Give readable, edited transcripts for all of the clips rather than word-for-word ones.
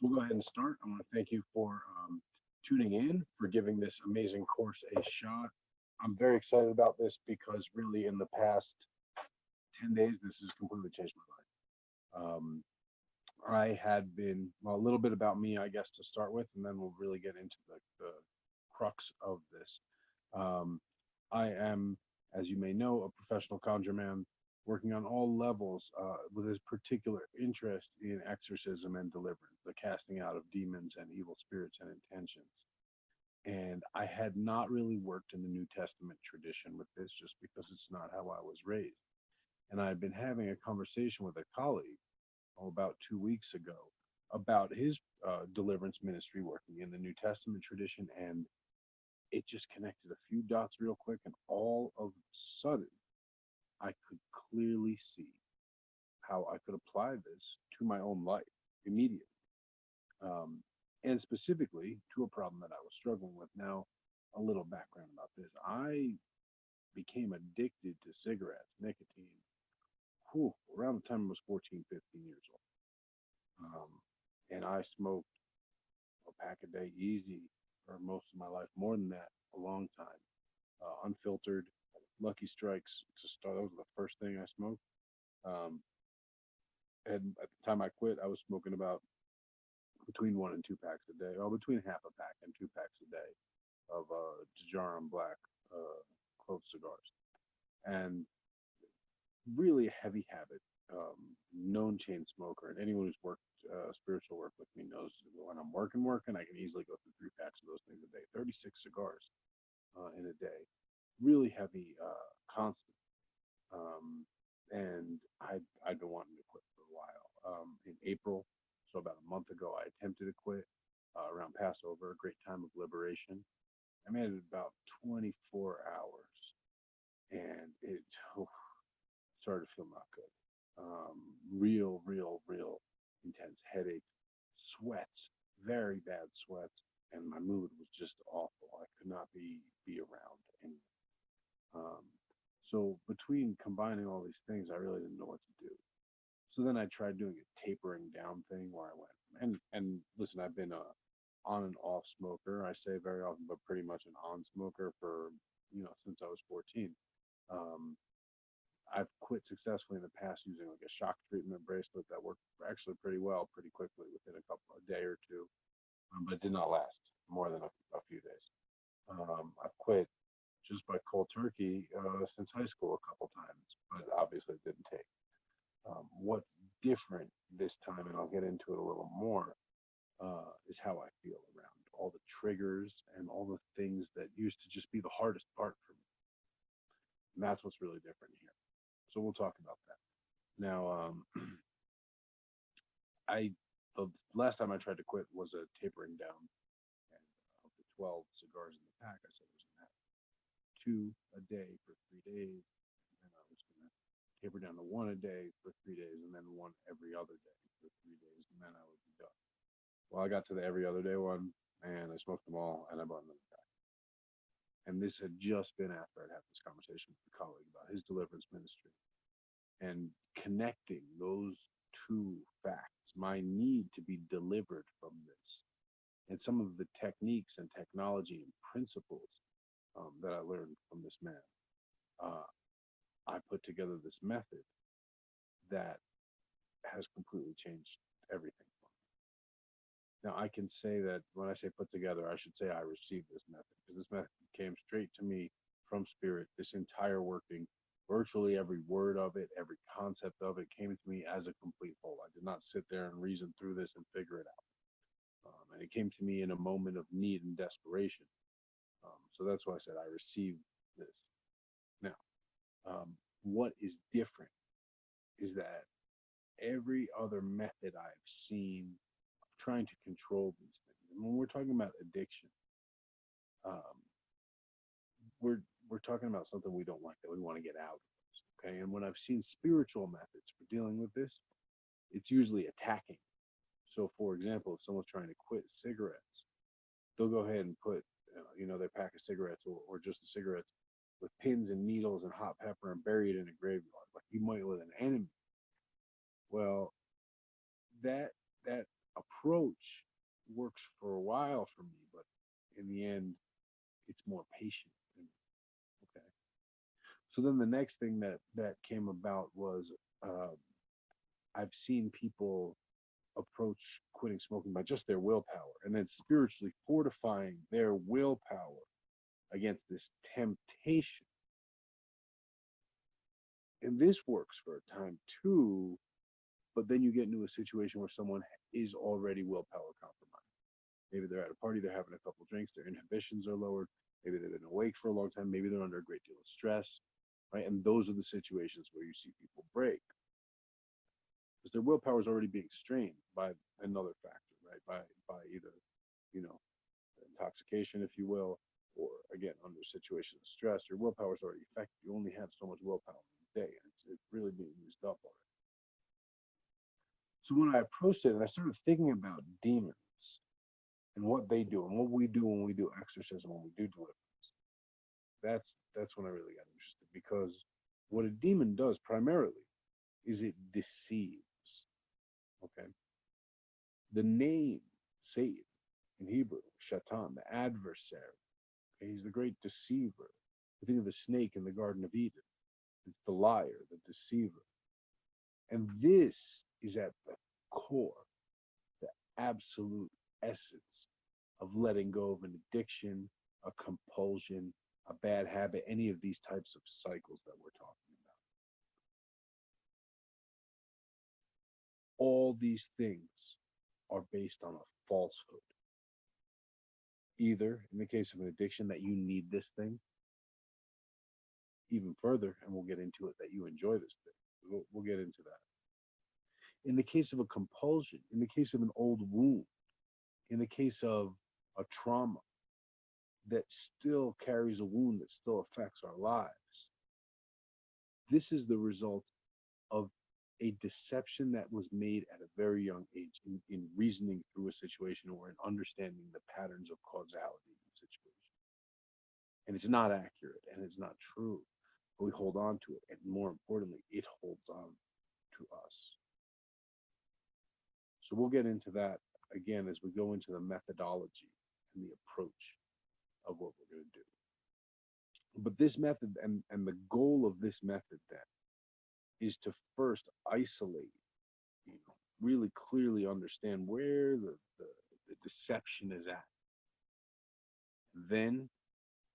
we'll go ahead and start. I want to thank you for tuning in, for giving this amazing course a shot. I'm very excited about this because really in the past 10 days, this has completely changed my life. I had been, well, a little bit about me, I guess, to start with, and then we'll really get into the crux of this. Um, I am, as you may know, a professional conjure man working on all levels with his particular interest in exorcism and deliverance, the casting out of demons and evil spirits and intentions. And I had not really worked in the New Testament tradition with this just because it's not how I was raised. And I had been having a conversation with a colleague about 2 weeks ago about his deliverance ministry working in the New Testament tradition. And it just connected a few dots real quick. And all of a sudden, I could clearly see how I could apply this to my own life immediately. And specifically to a problem that I was struggling with. Now, a little background about this. I became addicted to cigarettes, nicotine, around the time I was 14, 15 years old. And I smoked a pack a day easy for most of my life, more than that, a long time. Unfiltered, Lucky Strikes to start. That was the first thing I smoked. And at the time I quit, I was smoking about between 1 and 2 packs a day, or between half a pack and 2 packs a day of Djarum Black clove cigars. And really a heavy habit, known chain smoker. And anyone who's worked spiritual work with me knows when I'm working, I can easily go through 3 packs of those things a day, 36 cigars in a day. Really heavy, constant. And I'd been wanting to quit for a while. In April, so about a month ago, I attempted to quit around Passover, a great time of liberation. I made it about 24 hours, and it started to feel not good. Real intense headache, sweats, very bad sweats, and my mood was just awful. I could not be around anyone. So between combining all these things, I really didn't know what to do. So then I tried doing a tapering down thing where I went, and listen, I've been a on and off smoker. I say very often, but pretty much an on smoker for, since I was 14. I've quit successfully in the past using like a shock treatment bracelet that worked actually pretty well, pretty quickly within a day or two, but it did not last more than a few days. I've quit just by cold turkey since high school a couple times, but obviously it didn't take. What's different this time, and I'll get into it a little more, is how I feel around all the triggers and all the things that used to just be the hardest part for me. And that's what's really different here. So we'll talk about that. Now, the last time I tried to quit was a tapering down, and of the 12 cigars in the pack, I said I was going to have 2 a day for 3 days, and I was going to taper down to 1 a day for 3 days, and then 1 every other day for 3 days, and then I would be done. Well, I got to the every other day one, and I smoked them all, and I bought another pack. And this had just been after I'd had this conversation with a colleague about his deliverance ministry, and connecting those 2 facts, my need to be delivered from this, and some of the techniques and technology and principles that I learned from this man. I put together this method that has completely changed everything for me. Now, I can say that when I say put together, I should say I received this method, because this method came straight to me from spirit. This entire working, virtually every word of it, every concept of it came to me as a complete whole. I did not sit there and reason through this and figure it out. And it came to me in a moment of need and desperation. So that's why I said I received this. Now, what is different is that every other method I've seen trying to control these things, and when we're talking about addiction, we're talking about something we don't like, that we want to get out of this, okay? And when I've seen spiritual methods for dealing with this, it's usually attacking. So for example, if someone's trying to quit cigarettes, they'll go ahead and put their pack of cigarettes, or just the cigarettes, with pins and needles and hot pepper, and bury it in a graveyard like you might with an enemy. Well, that approach works for a while for me, but in the end, it's more patient. Okay. So then the next thing that came about was uh, I've seen people approach quitting smoking by just their willpower and then spiritually fortifying their willpower against this temptation. And this works for a time too, but then you get into a situation where someone is already willpower compromised. Maybe they're at a party, they're having a couple drinks, their inhibitions are lowered, maybe they've been awake for a long time, maybe they're under a great deal of stress, right? And those are the situations where you see people break because their willpower is already being strained by another factor, right? By either, you know, intoxication, if you will, or again, under a situation of stress, your willpower is already affected. You only have so much willpower in a day, and it's really being used up already. So when I approached it and I started thinking about demons and what they do and what we do when we do exorcism, when we do deliverance, that's when I really got interested, because what a demon does primarily is it deceives. Okay. The name Satan in Hebrew, Shaitan, the adversary. Okay? He's the great deceiver. You think of the snake in the Garden of Eden. It's the liar, the deceiver. And this is at the core, the absolute essence of letting go of an addiction, a compulsion, a bad habit, any of these types of cycles that we're talking about. All these things are based on a falsehood. Either, in the case of an addiction, that you need this thing, even further, and we'll get into it, that you enjoy this thing. We'll get into that. In the case of a compulsion, in the case of an old wound, in the case of a trauma that still carries a wound that still affects our lives, this is the result of a deception that was made at a very young age in reasoning through a situation or in understanding the patterns of causality in the situation. And it's not accurate and it's not true, but we hold on to it. And more importantly, it holds on to us. So we'll get into that again as we go into the methodology and the approach of what we're going to do. But this method and the goal of this method then is to first isolate, really clearly understand where the deception is at, then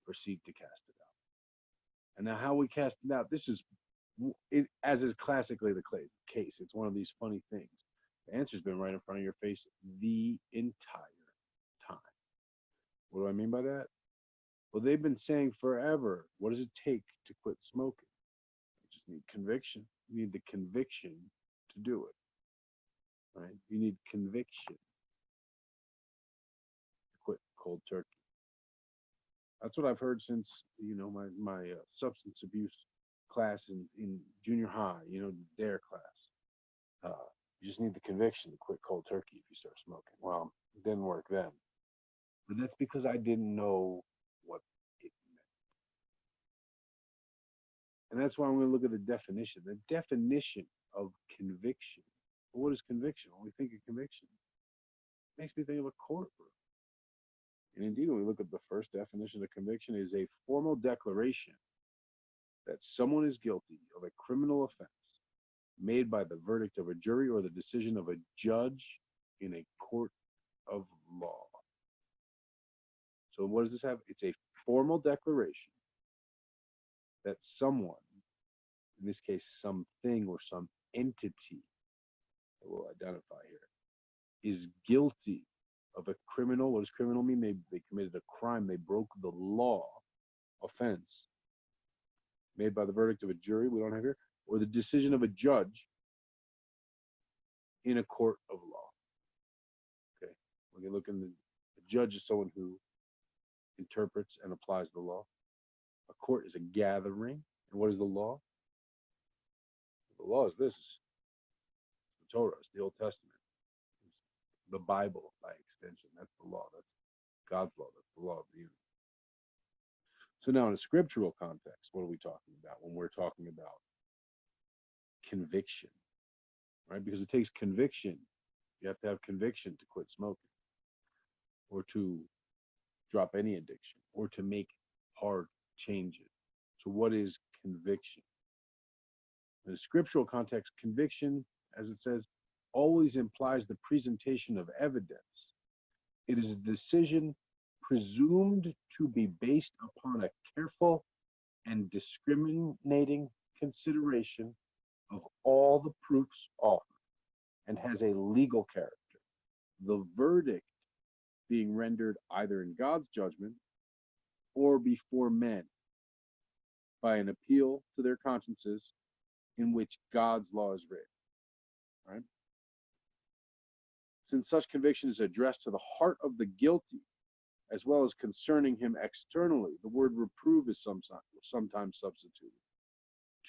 proceed to cast it out. And now how we cast it out, this is, as is classically the case, it's one of these funny things. The answer's been right in front of your face the entire time. What do I mean by that? Well, they've been saying forever, what does it take to quit smoking? You just need conviction. You need the conviction to do it, right? You need conviction to quit cold turkey. That's what I've heard since, my substance abuse class in junior high, DARE class. You just need the conviction to quit cold turkey if you start smoking. Well, it didn't work then. But that's because I didn't know what it meant. And that's why I'm going to look at the definition. The definition of conviction. Well, what is conviction? When we think of conviction, it makes me think of a courtroom. And indeed, when we look at the first definition of conviction, it is a formal declaration that someone is guilty of a criminal offense made by the verdict of a jury or the decision of a judge in a court of law. So what does this have? It's a formal declaration that someone, in this case, something or some entity that we'll identify here, is guilty of a criminal. What does criminal mean? They committed a crime. They broke the law, offense, made by the verdict of a jury, we don't have here, or the decision of a judge in a court of law. Okay, we can look in the judge is someone who interprets and applies the law. A court is a gathering. And what is the law? The law is this. The Torah, it's the Old Testament. It's the Bible by extension. That's the law. That's God's law. That's the law of the universe. So now in a scriptural context, what are we talking about when we're talking about conviction? Right? Because it takes conviction You have to have conviction to quit smoking, or to drop any addiction, or to make hard changes. So, what is conviction? In the scriptural context, conviction, as it says, always implies the presentation of evidence. It is a decision presumed to be based upon a careful and discriminating consideration of all the proofs offered, and has a legal character. The verdict being rendered either in God's judgment or before men by an appeal to their consciences in which God's law is written. Right? Since such conviction is addressed to the heart of the guilty, as well as concerning him externally, the word reprove is sometimes substituted.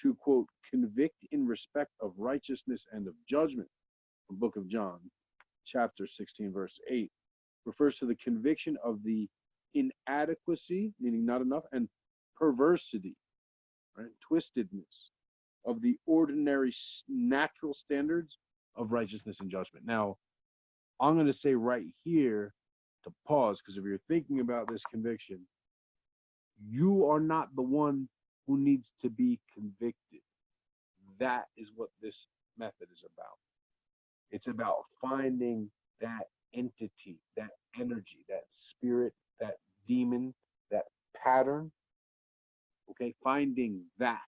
To quote, convict in respect of righteousness and of judgment, from the book of John, chapter 16, verse 8, refers to the conviction of the inadequacy, meaning not enough, and perversity, right, twistedness of the ordinary natural standards of righteousness and judgment. Now, I'm going to say right here to pause, because if you're thinking about this conviction, you are not the one who needs to be convicted. That is what this method is about. It's about finding that entity, that energy, that spirit, that demon, that pattern. Okay, finding that,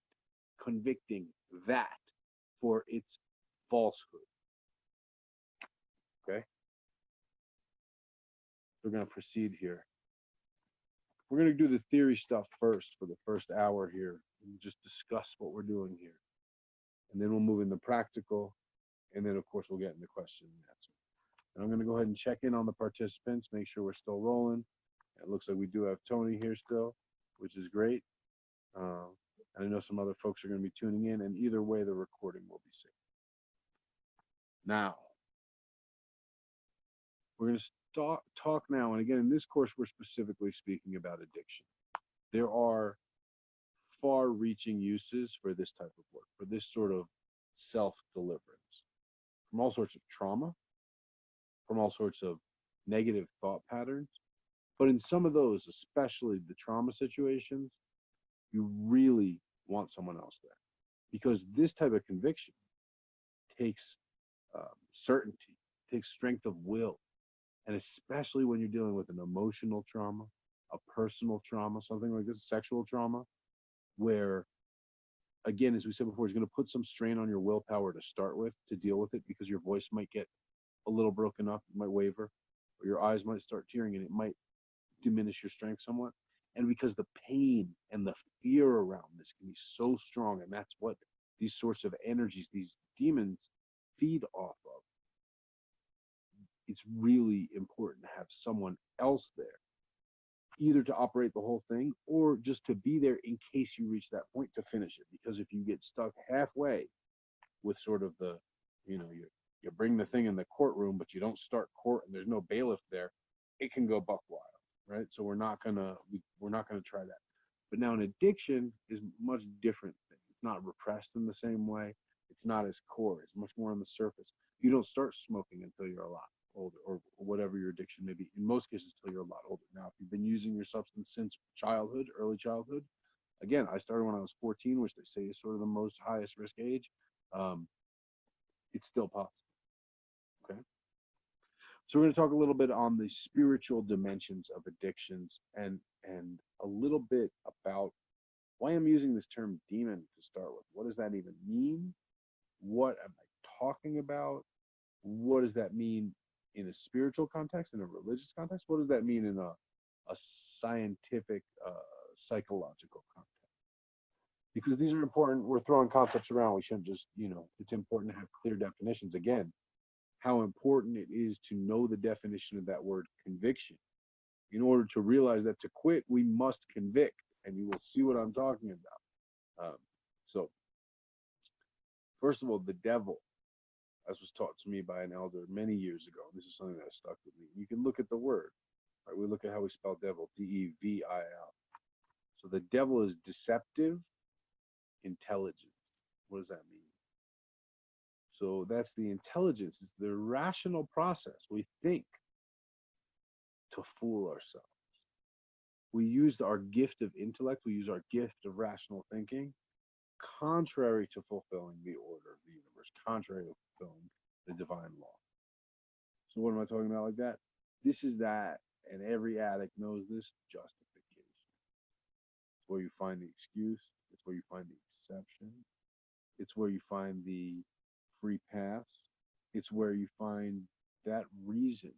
convicting that for its falsehood. Okay, we're going to proceed here. We're going to do the theory stuff first for the first hour here, and just discuss what we're doing here. And then we'll move into practical, and then, of course, we'll get into question and answer. And I'm going to go ahead and check in on the participants, make sure we're still rolling. It looks like we do have Tony here still, which is great. And I know some other folks are going to be tuning in, and either way, the recording will be saved. Now, we're going to talk now, and again, in this course, we're specifically speaking about addiction. There are far-reaching uses for this type of work, for this sort of self-deliverance, from all sorts of trauma, from all sorts of negative thought patterns. But in some of those, especially the trauma situations, you really want someone else there, because this type of conviction takes certainty, takes strength of will. And especially when you're dealing with an emotional trauma, a personal trauma, something like this, sexual trauma, where, again, as we said before, it's going to put some strain on your willpower to start with, to deal with it, because your voice might get a little broken up, it might waver, or your eyes might start tearing, and it might diminish your strength somewhat. And because the pain and the fear around this can be so strong, and that's what these sorts of energies, these demons, feed off of, it's really important to have someone else there, either to operate the whole thing or just to be there in case you reach that point to finish it. Because if you get stuck halfway with sort of the, you bring the thing in the courtroom, but you don't start court and there's no bailiff there, it can go buck wild, right? So we're not gonna try that. But now an addiction is a much different thing. It's not repressed in the same way. It's not as core. It's much more on the surface. You don't start smoking until you're a lot older, or whatever your addiction may be. In most cases, till you're a lot older. Now, if you've been using your substance since childhood, early childhood, again, I started when I was 14, which they say is sort of the most highest risk age. It's still possible. Okay. So we're going to talk a little bit on the spiritual dimensions of addictions, and a little bit about why I'm using this term demon to start with. What does that even mean? What am I talking about? What does that mean in a spiritual context, in a religious context? What does that mean in a scientific, psychological context? Because these are important. We're throwing concepts around. We shouldn't just, it's important to have clear definitions. Again, how important it is to know the definition of that word conviction. In order to realize that to quit, we must convict. And you will see what I'm talking about. So, first of all, the devil, as was taught to me by an elder many years ago. This is something that has stuck with me. You can look at the word. Right? We look at how we spell devil, D-E-V-I-L. So the devil is deceptive intelligence. What does that mean? So that's the intelligence. It's the rational process. We think to fool ourselves. We use our gift of intellect, we use our gift of rational thinking, contrary to fulfilling the order of the universe, contrary to fulfilling the divine law. So what am I talking about like that? This is that, and every addict knows this, justification. It's where you find the excuse, it's where you find the exception, it's where you find the free pass, it's where you find that reason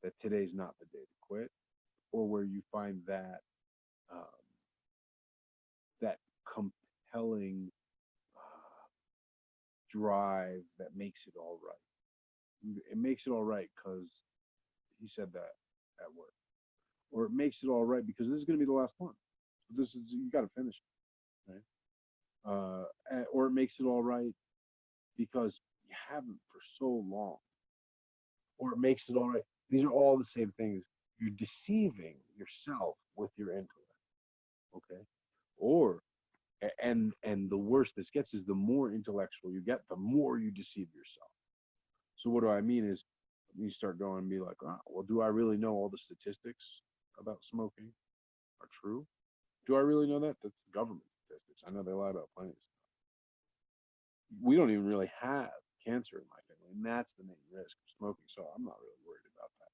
that today's not the day to quit, or where you find that that compelling drive that makes it all right. It makes it all right because he said that at work, or it makes it all right because this is going to be the last one. So this is, you got to finish it, right? Or it makes it all right because you haven't for so long, or it makes it all right. These are all the same things. You're deceiving yourself with your intellect, okay? Or, and the worse this gets is the more intellectual you get, the more you deceive yourself. So what do I mean is, you start going and be like, oh, well, do I really know all the statistics about smoking are true? Do I really know that? That's the government statistics. I know they lie about plenty of stuff. We don't even really have cancer in my family, and that's the main risk of smoking, so I'm not really worried about that.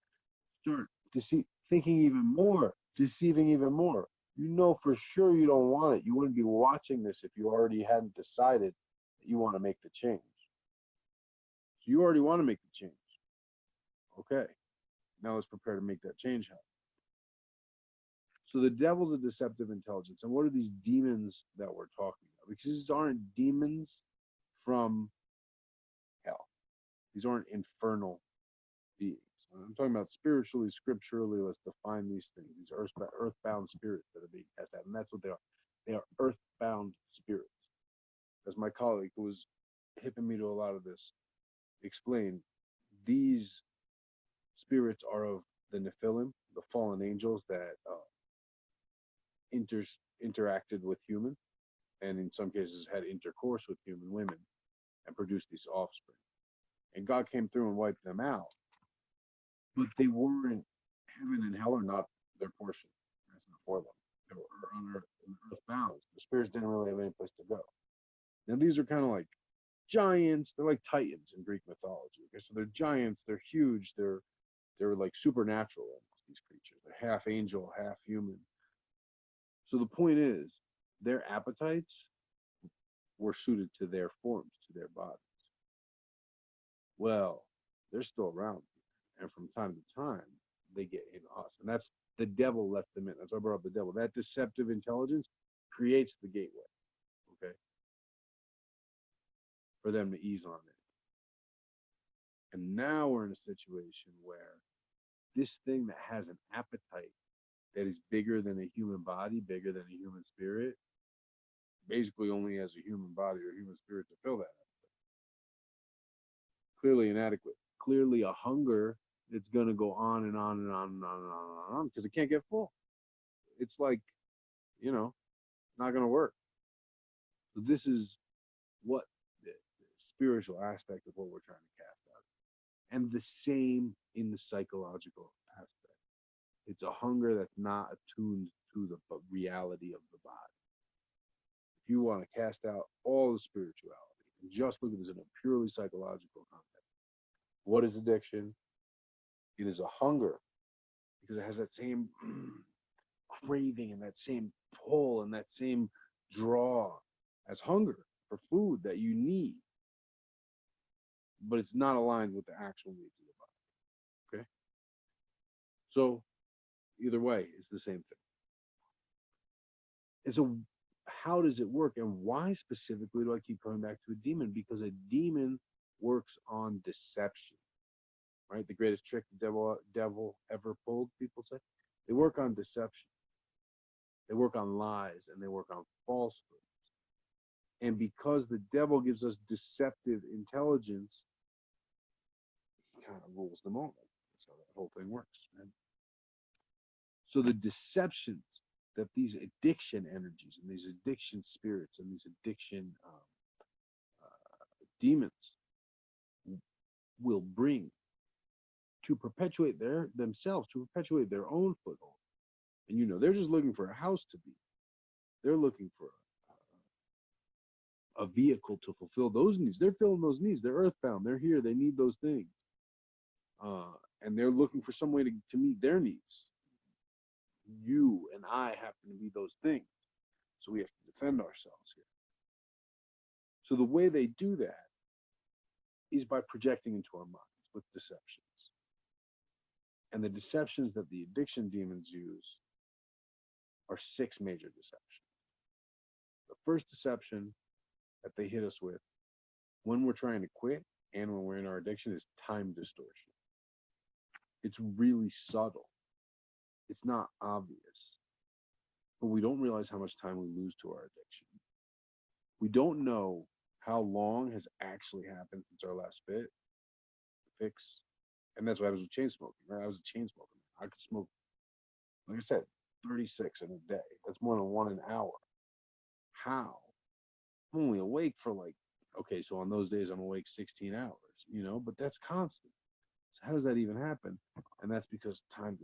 Start thinking even more, deceiving even more. You know for sure you don't want it. You wouldn't be watching this if you already hadn't decided that you want to make the change. So you already want to make the change. Okay, now let's prepare to make that change happen. So the devil's a deceptive intelligence. And what are these demons that we're talking about? Because these aren't demons from hell. These aren't infernal beings. I'm talking about spiritually, scripturally. Let's define these things. These are earthbound spirits that are being cast out. And that's what they are. They are earthbound spirits. As my colleague who was hipping me to a lot of this explained, these spirits are of the Nephilim, the fallen angels that interacted with human, and in some cases had intercourse with human women and produced these offspring. And God came through and wiped them out. But they weren't, heaven and hell are not their portion. That's not for them. They were on earthbound. The spirits didn't really have any place to go. Now these are kind of like giants. They're like titans in Greek mythology. Okay, so they're giants. They're huge. They're like supernatural. These creatures. They're half angel, half human. So the point is, their appetites were suited to their forms, to their bodies. Well, they're still around. And from time to time, they get in us. And that's the devil let them in. That's why I brought up the devil. That deceptive intelligence creates the gateway, okay, for them to ease on it. And now we're in a situation where this thing that has an appetite that is bigger than a human body, bigger than a human spirit, basically only has a human body or human spirit to fill that appetite. Clearly inadequate. Clearly a hunger that's going to go on and on and on and on and on and on because it can't get full. It's like, not going to work. So this is what the spiritual aspect of what we're trying to cast out. And the same in the psychological aspect. It's a hunger that's not attuned to the reality of the body. If you want to cast out all the spirituality and just look at this in a purely psychological context, what is addiction? It is a hunger because it has that same craving and that same pull and that same draw as hunger for food that you need, but it's not aligned with the actual needs of the body. Okay? So either way, it's the same thing. And so how does it work, and why specifically do I keep coming back to a demon? Because a demon works on deception, right? The greatest trick the devil ever pulled, people say. They work on deception. They work on lies, and they work on falsehoods. And because the devil gives us deceptive intelligence, he kind of rules them all. That's how that whole thing works, right? So the deceptions that these addiction energies and these addiction spirits and these addiction demons will bring to perpetuate themselves, to perpetuate their own foothold. And they're just looking for a house to be. They're looking for a vehicle to fulfill those needs. They're filling those needs. They're earthbound. They're here. They need those things. And they're looking for some way to meet their needs. You and I happen to be those things. So we have to defend ourselves here. So the way they do that is by projecting into our minds with deceptions. And the deceptions that the addiction demons use are 6 major deceptions. The first deception that they hit us with when we're trying to quit and when we're in our addiction is time distortion. It's really subtle. It's not obvious. But we don't realize how much time we lose to our addiction. We don't know how long has actually happened since our last fix. And that's what happens with chain smoking, right? I was a chain smoker. I could smoke, like I said, 36 in a day. That's more than 1 an hour. How? I'm only awake for okay, so on those days I'm awake 16 hours, but that's constant. So how does that even happen? And that's because time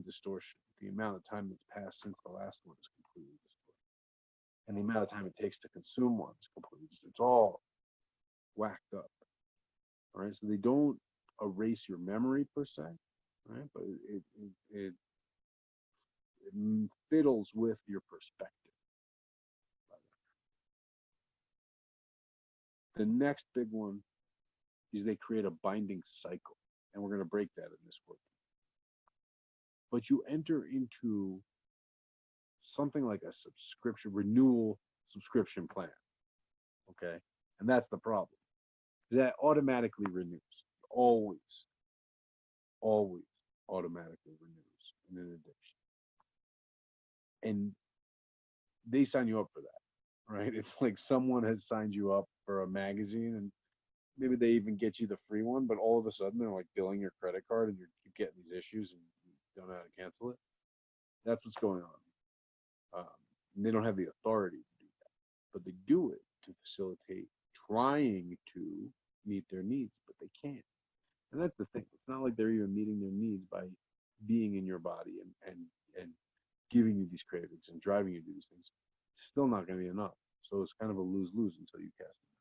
distortion. The amount of time that's passed since the last one is completely distorted. And the amount of time it takes to consume one is completely distorted. It's all whacked up. All right, so they don't erase your memory per se, right? But it fiddles with your perspective. The next big one is they create a binding cycle, and we're going to break that in this work. But you enter into something like a renewal subscription plan, okay? And that's the problem. That automatically renews. Always automatically renews in an addiction. And they sign you up for that, right? It's like someone has signed you up for a magazine, and maybe they even get you the free one, but all of a sudden they're billing your credit card, and you keep getting these issues and you don't know how to cancel it. That's what's going on. And they don't have the authority to do that, but they do it to facilitate trying to meet their needs, but they can't. And that's the thing. It's not like they're even meeting their needs by being in your body and giving you these cravings and driving you to do these things. It's still not going to be enough. So it's kind of a lose-lose until you cast them.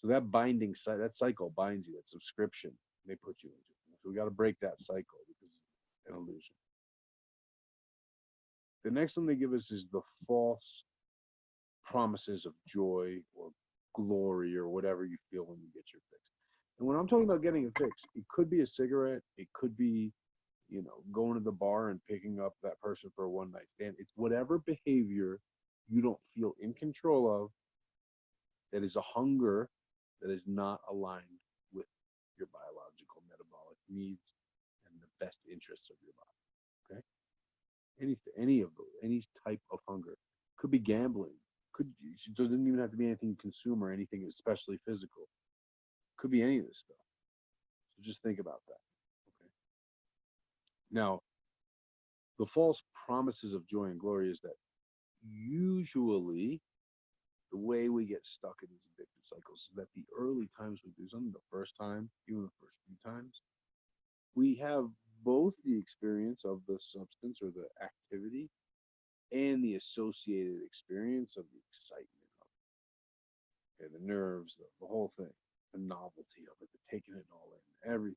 So that cycle binds you, that subscription they put you into. So we got to break that cycle because it's an illusion. The next one they give us is the false promises of joy or glory or whatever you feel when you get your fix. And when I'm talking about getting a fix, it could be a cigarette, it could be, going to the bar and picking up that person for a one-night stand. It's whatever behavior you don't feel in control of that is a hunger that is not aligned with your biological metabolic needs and the best interests of your body. Okay? Any of those, any type of hunger. Could be gambling. It doesn't even have to be anything you consume or anything especially physical. Could be any of this stuff. So just think about that. Okay. Now, the false promises of joy and glory is that usually the way we get stuck in these addictive cycles is that the early times we do something, the first time, even the first few times, we have both the experience of the substance or the activity and the associated experience of the excitement of it. Okay, the nerves, the whole thing, the novelty of it, the taking it all in, everything.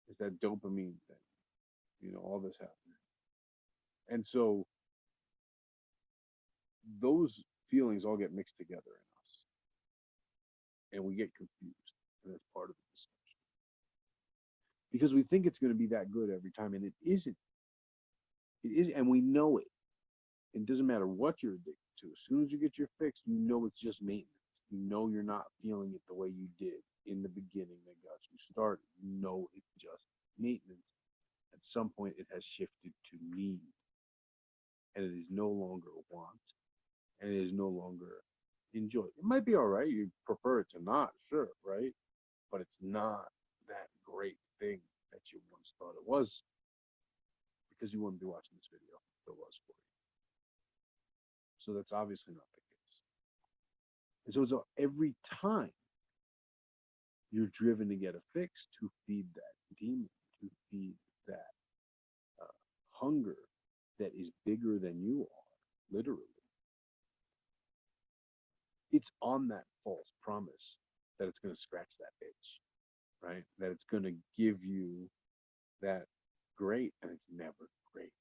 It's that dopamine thing, all this happening. And so those feelings all get mixed together in us. And we get confused. And that's part of the deception. Because we think it's going to be that good every time, and it isn't. It is, and we know it. It doesn't matter what you're addicted to. As soon as you get your fix, you know it's just maintenance. You know you're not feeling it the way you did in the beginning that got you started. You know it's just maintenance. At some point, it has shifted to need. And it is no longer want. And it is no longer enjoy. It might be all right. You prefer it to not, sure, right? But it's not that great thing that you once thought it was, because you wouldn't be watching this video if it was for you. So that's obviously not the case. And so every time you're driven to get a fix to feed that demon, to feed that hunger that is bigger than you are, literally. It's on that false promise that it's going to scratch that itch, right? That it's going to give you that great, and it's never great.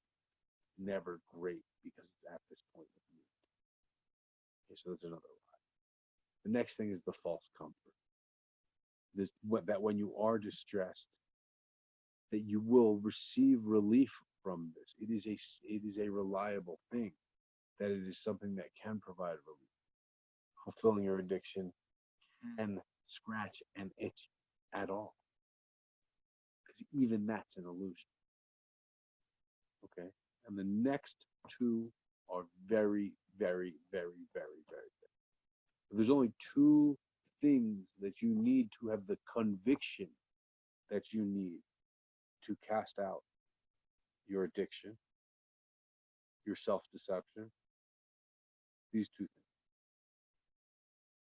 Never great because it's at this point of need. Okay, so that's another lie. The next thing is the false comfort. That when you are distressed, that you will receive relief from this. It is a reliable thing, that it is something that can provide relief. Fulfilling your addiction can scratch an itch at all, because even that's an illusion. Okay, and the next two are very, very, very, very, very big. There's only two things that you need to have the conviction that you need to cast out your addiction, your self-deception. These two things.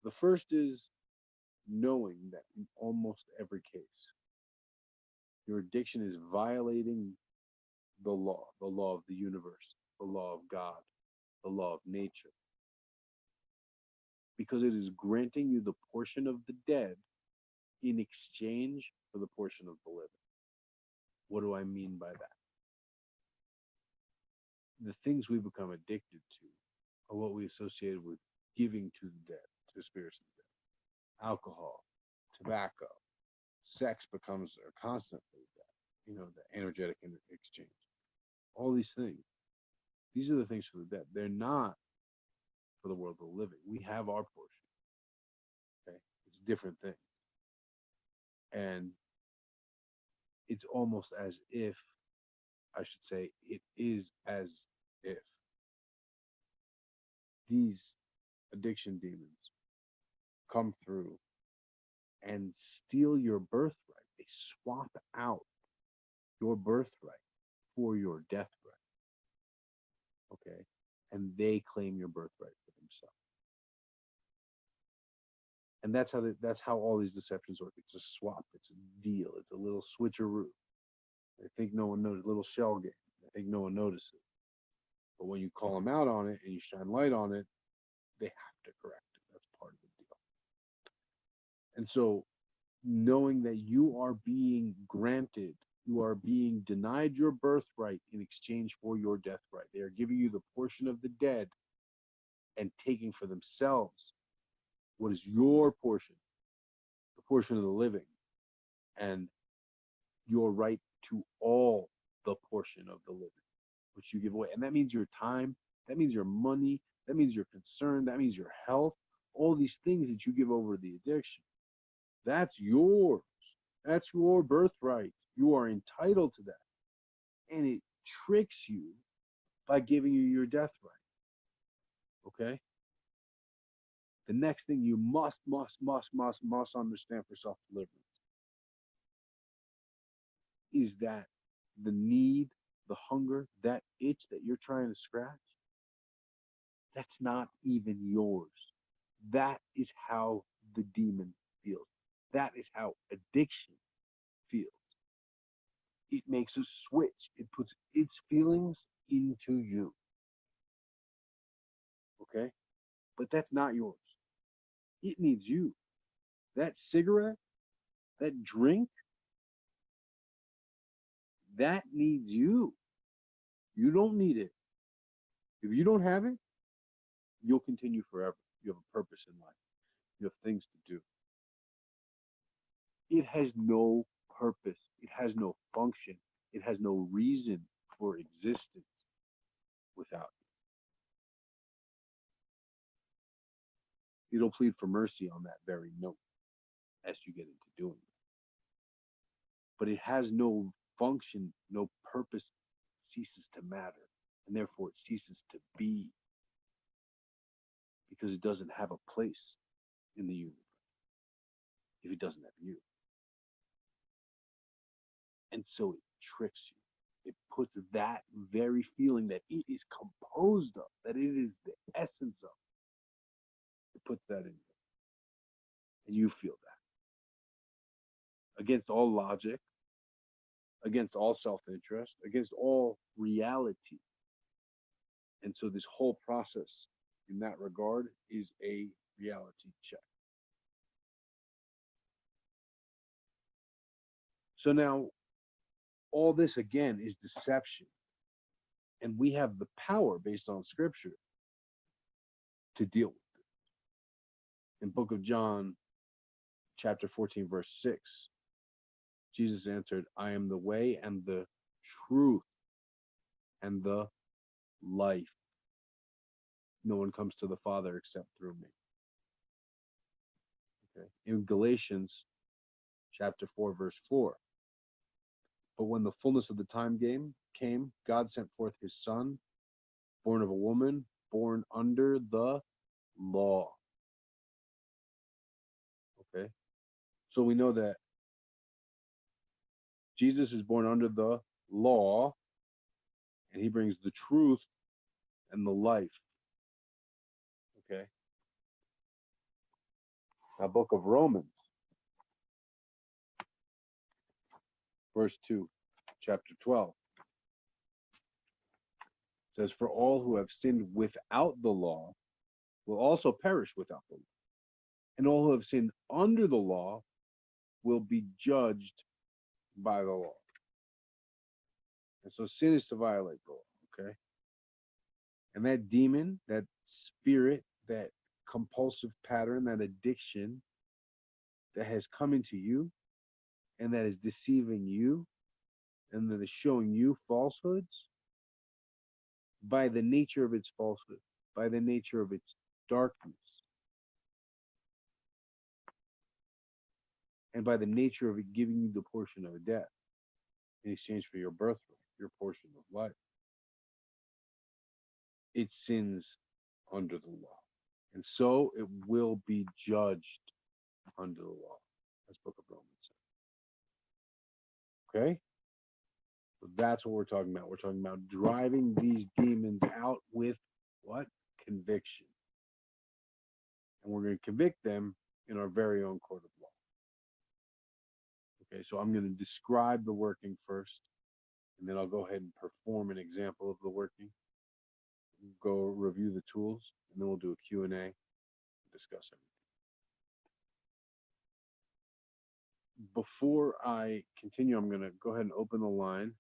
The first is knowing that in almost every case, your addiction is violating the law of the universe, the law of God, the law of nature, because it is granting you the portion of the dead in exchange for the portion of the living. What do I mean by that? The things we become addicted to are what we associate with giving to the dead, to the spirits of the dead. Alcohol, tobacco, sex becomes constantly that, the energetic exchange. All these things. These are the things for the dead. They're not for the world of the living. We have our portion. Okay? It's different things. And it's almost as if, I should say, it is as if these addiction demons come through and steal your birthright. They swap out your birthright for your death right. Okay? And they claim your birthright for themselves. And that's how all these deceptions work. It's a swap. It's a deal. It's a little switcheroo. They think no one knows. A little shell game. They think no one notices. But when you call them out on it and you shine light on it, they have to correct it. That's part of the deal. And so, knowing that you are being granted, you are being denied your birthright in exchange for your death right. They are giving you the portion of the dead and taking for themselves what is your portion, the portion of the living, and your right to all the portion of the living, which you give away. And that means your time, that means your money, that means your concern, that means your health, all these things that you give over the addiction. That's yours. That's your birthright. You are entitled to that. And it tricks you by giving you your death right. Okay? The next thing you must understand for self-deliverance is that the need, the hunger, that itch that you're trying to scratch, that's not even yours. That is how the demon feels. That is how addiction feels. It makes a switch. It puts its feelings into you. Okay? But that's not yours. It needs you. That cigarette, that drink, that needs you. You don't need it. If you don't have it, you'll continue forever. You have a purpose in life. You have things to do. It has no purpose. It has no function. It has no reason for existence without you. It'll plead for mercy on that very note as you get into doing it. But it has no function, no purpose, ceases to matter, and therefore it ceases to be, because it doesn't have a place in the universe if it doesn't have you. And so it tricks you. It puts that very feeling that it is composed of, that it is the essence of, It puts that in you. And you feel that. Against all logic, against all self-interest, against all reality. And so this whole process in that regard is a reality check. So now, all this again is deception. And we have the power based on scripture to deal with it. In book of John, chapter 14, verse 6, Jesus answered, I am the way and the truth and the life. No one comes to the Father except through me. Okay. In Galatians chapter 4, verse 4, but when the fullness of the time came, God sent forth his son, born of a woman, born under the law. Okay. So we know that Jesus is born under the law, and he brings the truth and the life. Okay. Now, book of Romans, verse 2, chapter 12, says, for all who have sinned without the law will also perish without the law. And all who have sinned under the law will be judged by the law. And so sin is to violate the law, okay? And that demon, that spirit, that compulsive pattern, that addiction that has come into you and that is deceiving you and that is showing you falsehoods, by the nature of its falsehood, by the nature of its darkness, and by the nature of it giving you the portion of death in exchange for your birthright, your portion of life, it sins under the law. And so it will be judged under the law. That's book of Romans. Okay? So that's what we're talking about. We're talking about driving these demons out with what? Conviction. And we're going to convict them in our very own court of law. Okay, so I'm going to describe the working first, and then I'll go ahead and perform an example of the working. Go review the tools, and then we'll do a Q&A and discuss everything. Before I continue, I'm going to go ahead and open the line,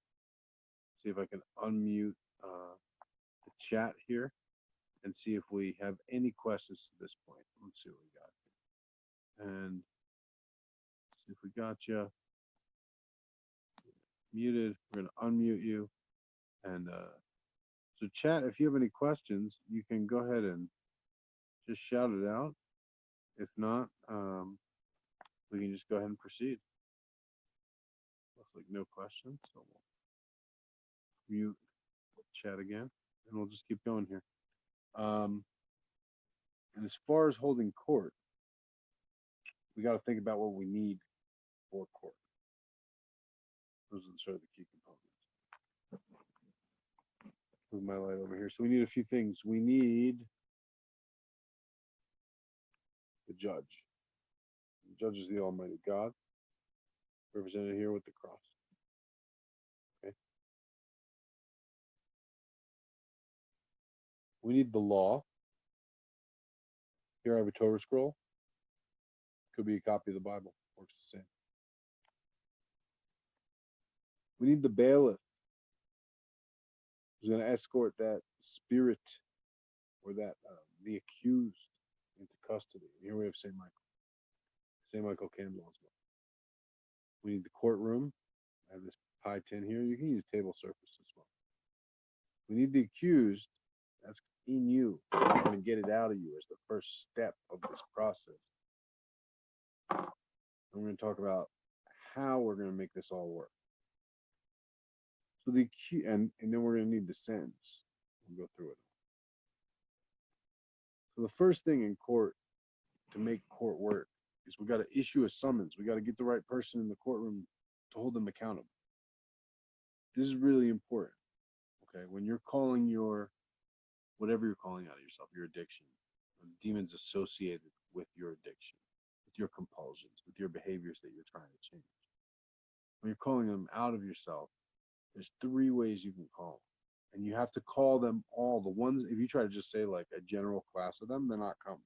see if I can unmute the chat here, and see if we have any questions to this point. Let's see what we got here. And see if we got you muted. We're going to unmute you. And so chat, if you have any questions, you can go ahead and just shout it out. If not, we can just go ahead and proceed. Looks like no questions, so we'll mute chat again, and we'll just keep going here. And as far as holding court, we got to think about what we need for court. Those are sort of the key components. Move my light over here. So we need a few things. We need the judge. The judge is the Almighty God, represented here with the cross. Okay. We need the law. Here I have a Torah scroll. Could be a copy of the Bible. Works the same. We need the bailiff, who's going to escort that spirit or that the accused into custody. And here we have St. Michael. St. Michael candle as well. We need the courtroom. I have this pie tin here. You can use table surface as well. We need the accused. That's in you. We're going to get it out of you as the first step of this process. And we're going to talk about how we're going to make this all work. So the and then we're going to need the sentence. We'll go through it. So the first thing in court to make court work is we got to issue a summons. We got to get the right person in the courtroom to hold them accountable. This is really important. Okay, when you're calling your whatever you're calling out of yourself, your addiction, demons associated with your addiction, with your compulsions, with your behaviors that you're trying to change. When you're calling them out of yourself, there's 3 ways you can call them. And you have to call them all. The ones, if you try to just say like a general class of them, they're not coming.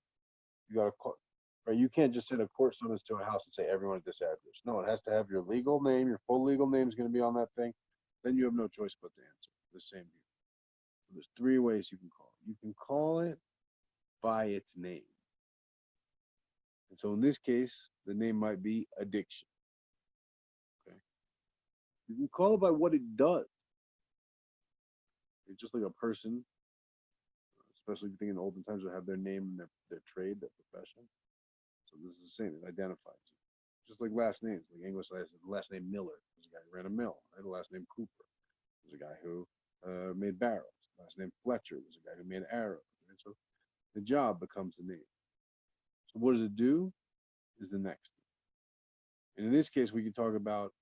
You got to call, right? You can't just send a court summons to a house and say everyone at this address. No, it has to have your legal name. Your full legal name is going to be on that thing. Then you have no choice but to answer the same here. So there's 3 ways you can call it. You can call it by its name. And so in this case, the name might be addiction. Okay. You can call it by what it does. It's just like a person, especially if you think in olden times, they have their name and their trade, their profession. So this is the same. It identifies you. Just like last names. Like English last name Miller. There's a guy who ran a mill. Right? The last name Cooper. There's a guy who made barrels. Last name Fletcher was a guy who made arrows. Right? So the job becomes the name. So what does it do? Is the next thing. And in this case, we can talk about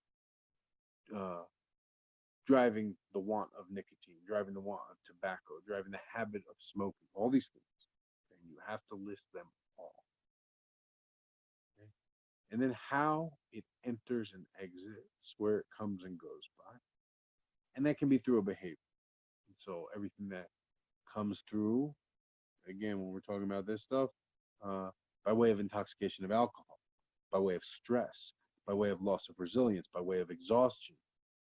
driving the want of nicotine, driving the want of tobacco, driving the habit of smoking, all these things. And you have to list them all. Okay? And then how it enters and exits, where it comes and goes by. And that can be through a behavior. And so everything that comes through, again, when we're talking about this stuff, by way of intoxication of alcohol, by way of stress, by way of loss of resilience, by way of exhaustion,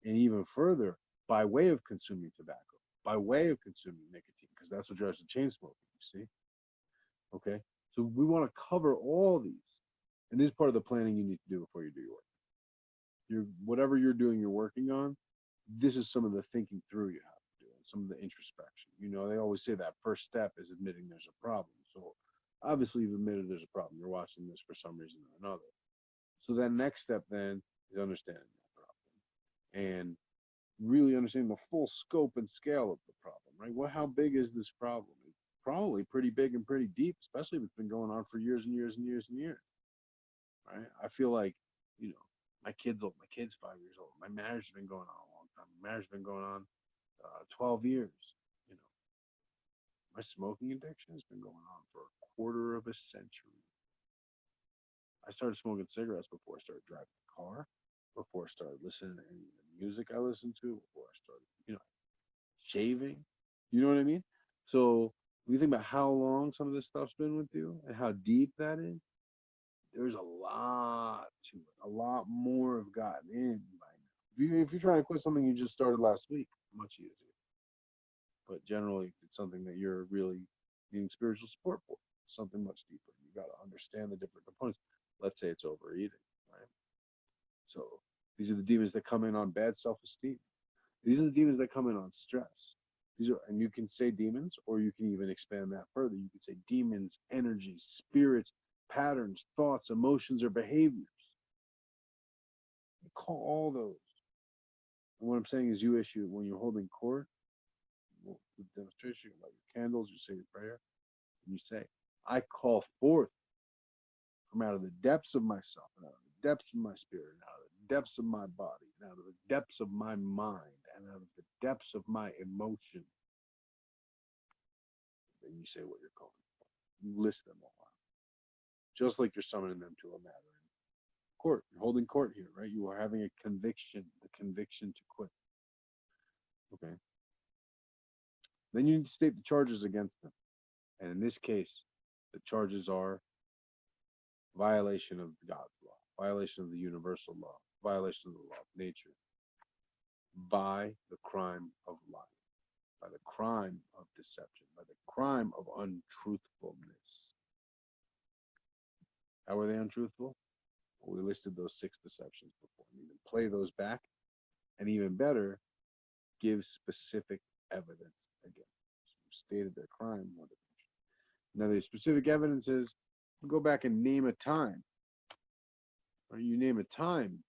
and even further, by way of consuming tobacco, by way of consuming nicotine, because that's what drives the chain smoking, you see? Okay? So we want to cover all these. And this is part of the planning you need to do before you do your work. Whatever you're doing, you're working on, this is some of the thinking through you have to do, and some of the introspection. You know, they always say that first step is admitting there's a problem. So obviously you've admitted there's a problem. You're watching this for some reason or another. So that next step then is understanding that problem and really understanding the full scope and scale of the problem, right? Well, how big is this problem? It's probably pretty big and pretty deep, especially if it's been going on for years and years and years and years, right? I feel like, you know, my kid's 5 years old. My marriage has been going on a long time. My marriage has been going on 12 years, you know. My smoking addiction has been going on for a quarter of a century. I started smoking cigarettes before I started driving a car, before I started listening to any of the music I listened to, before I started, you know, shaving. You know what I mean? So when you think about how long some of this stuff's been with you and how deep that is, there's a lot to it. A lot more have gotten in by now. If you're trying to quit something you just started last week, much easier. But generally, it's something that you're really needing spiritual support for. Something much deeper. You got to understand the different components. Let's say it's overeating, right? So these are the demons that come in on bad self-esteem. These are the demons that come in on stress. And you can say demons, or you can even expand that further. You can say demons, energies, spirits, patterns, thoughts, emotions, or behaviors. You call all those. And what I'm saying is you issue, when you're holding court, the demonstration, you light your candles, you say your prayer, and you say, I call forth from out of the depths of myself, and out of the depths of my spirit, and out of the depths of my body, and out of the depths of my mind, and out of the depths of my emotion. Then you say what you're calling for. You list them all out. Just like you're summoning them to a matter in court. You're holding court here, right? You are having a conviction, the conviction to quit. Okay. Then you need to state the charges against them. And in this case, the charges are violation of God's law, violation of the universal law, violation of the law of nature, by the crime of lying, by the crime of deception, by the crime of untruthfulness. How were they untruthful? Well, we listed those 6 deceptions before. You can play those back, and even better, give specific evidence again. So we stated their crime. Now, the specific evidence is, go back and name a time. Or you name a time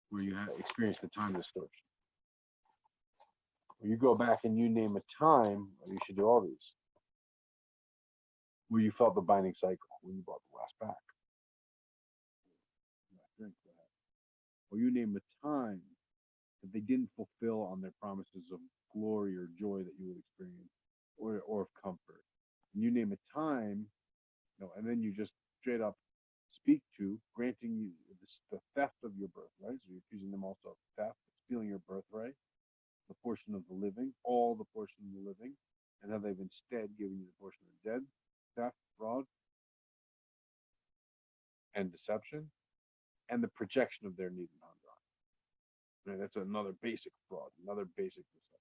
where you have experienced the time distortion. Or you go back and you name a time, or you should do all these, where you felt the binding cycle when you bought the last pack. Or you name a time that they didn't fulfill on their promises of glory or joy that you would experience, or of comfort. and you name a time, and then you just straight up speak to granting you the theft of your birthright. So you're accusing them also of theft, stealing your birthright, the portion of the living, all the portion of the living, and how they've instead given you the portion of the dead, theft, fraud, and deception, and the projection of their need and hunger. Right? That's another basic fraud, another basic deception.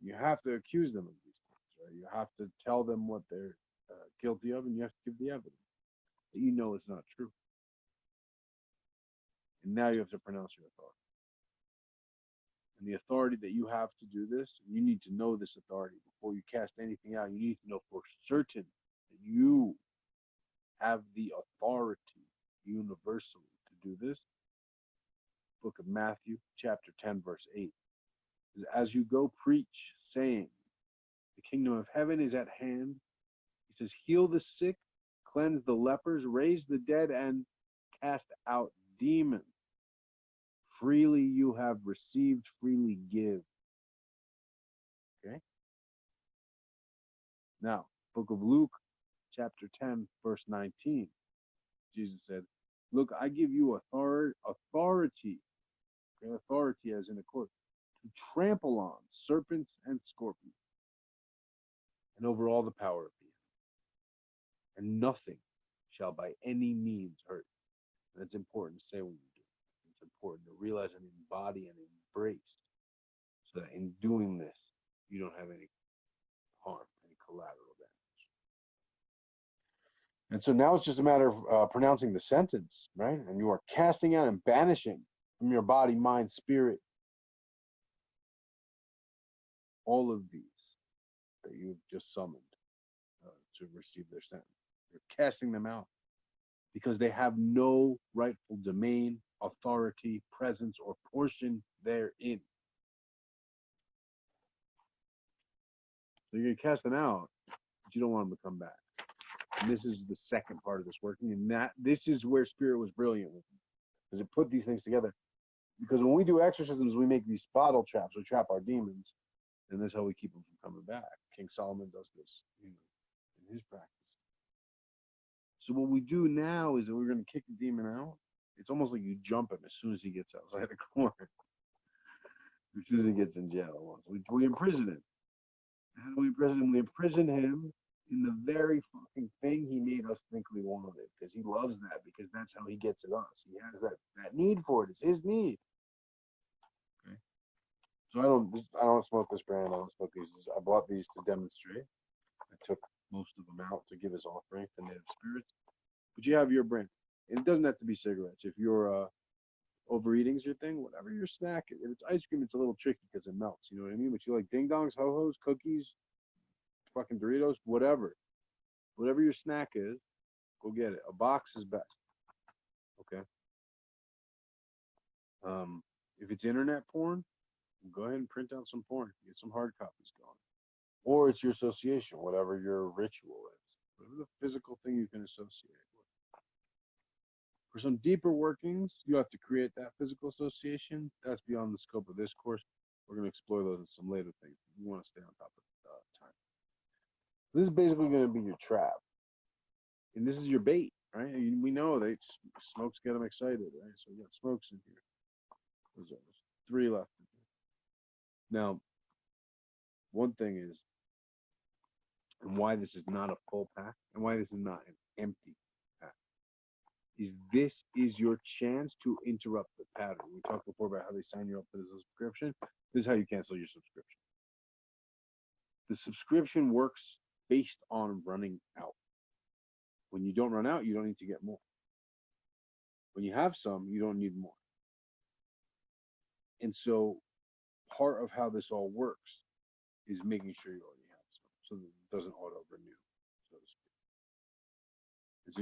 You have to accuse them of these things, right? You have to tell them what they're guilty of, and you have to give the evidence that you know it's not true. And now you have to pronounce your authority. And the authority that you have to do this, you need to know this authority before you cast anything out. You need to know for certain that you have the authority universally to do this. Book of Matthew, chapter 10, verse 8. As you go preach, saying, the kingdom of heaven is at hand. He says, heal the sick, cleanse the lepers, raise the dead, and cast out demons. Freely you have received, freely give. Okay? Now, book of Luke, chapter 10, verse 19. Jesus said, look, I give you authority, okay, authority as in a court, to trample on serpents and scorpions, and over all the power of the enemy, and nothing shall by any means hurt. And it's important to say when you do it. It's important to realize and embody and embrace, so that in doing this, you don't have any harm, any collateral damage. And so now it's just a matter of pronouncing the sentence, right? And you are casting out and banishing from your body, mind, spirit, all of these that you've just summoned to receive their sentence. You're casting them out because they have no rightful domain, authority, presence, or portion therein. So you're going to cast them out, but you don't want them to come back. And this is the second part of this working, and this is where Spirit was brilliant with me, because it put these things together. Because when we do exorcisms, we make these bottle traps. We trap our demons, and that's how we keep them from coming back. King Solomon does this, in his practice. So what we do now is that we're going to kick the demon out. It's almost like you jump him as soon as he gets outside the corner, as soon as he gets in jail. We imprison him. How do we imprison him? We imprison him in the very fucking thing he made us think we wanted, because he loves that, because that's how he gets at us. He has that need for it. It's his need. Okay. So I don't smoke this brand. I don't smoke these. I bought these to demonstrate. I took most of them out to give as offering to native spirits. But you have your brand. And it doesn't have to be cigarettes. If you're overeating's your thing, whatever your snack is. If it's ice cream, it's a little tricky because it melts. You know what I mean? But you like ding dongs, ho-hos, cookies, fucking Doritos, whatever your snack is, go get it. A box is best. Okay. If it's internet porn, go ahead and print out some porn. Get some hard copies going. Or it's your association, whatever your ritual is, whatever the physical thing you can associate with. For some deeper workings, you have to create that physical association. That's beyond the scope of this course. We're going to explore those in some later things. You want to stay on top of time. This is basically going to be your trap. And this is your bait, right? We know that smokes get them excited, right? So we got smokes in here. There's 3 left in here. Now, one thing is, and why this is not a full pack, and why this is not an empty pack, is this is your chance to interrupt the pattern. We talked before about how they sign you up for the subscription. This is how you cancel your subscription. The subscription works based on running out. When you don't run out, you don't need to get more. When you have some, you don't need more. And so part of how this all works is making sure you already have some, so that it doesn't auto-renew, so to speak. And so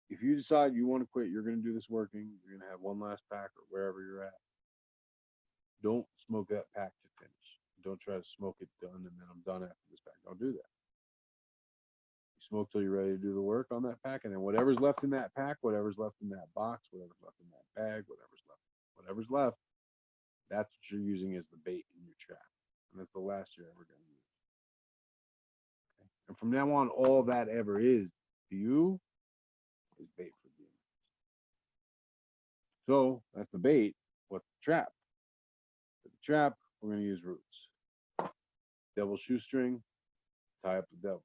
if you decide you want to quit, you're going to do this working, you're going to have one last pack or wherever you're at, don't smoke that pack to finish. Don't try to smoke it done and then I'm done after this pack. Don't do that. You smoke till you're ready to do the work on that pack, and then whatever's left in that pack, whatever's left in that box, whatever's left in that bag, whatever's left, that's what you're using as the bait in your trap. And that's the last you're ever going to use. Okay? And from now on, all that ever is to you is bait for demons. So that's the bait. What's the trap? For the trap, we're going to use roots. Devil shoestring, tie up the devil.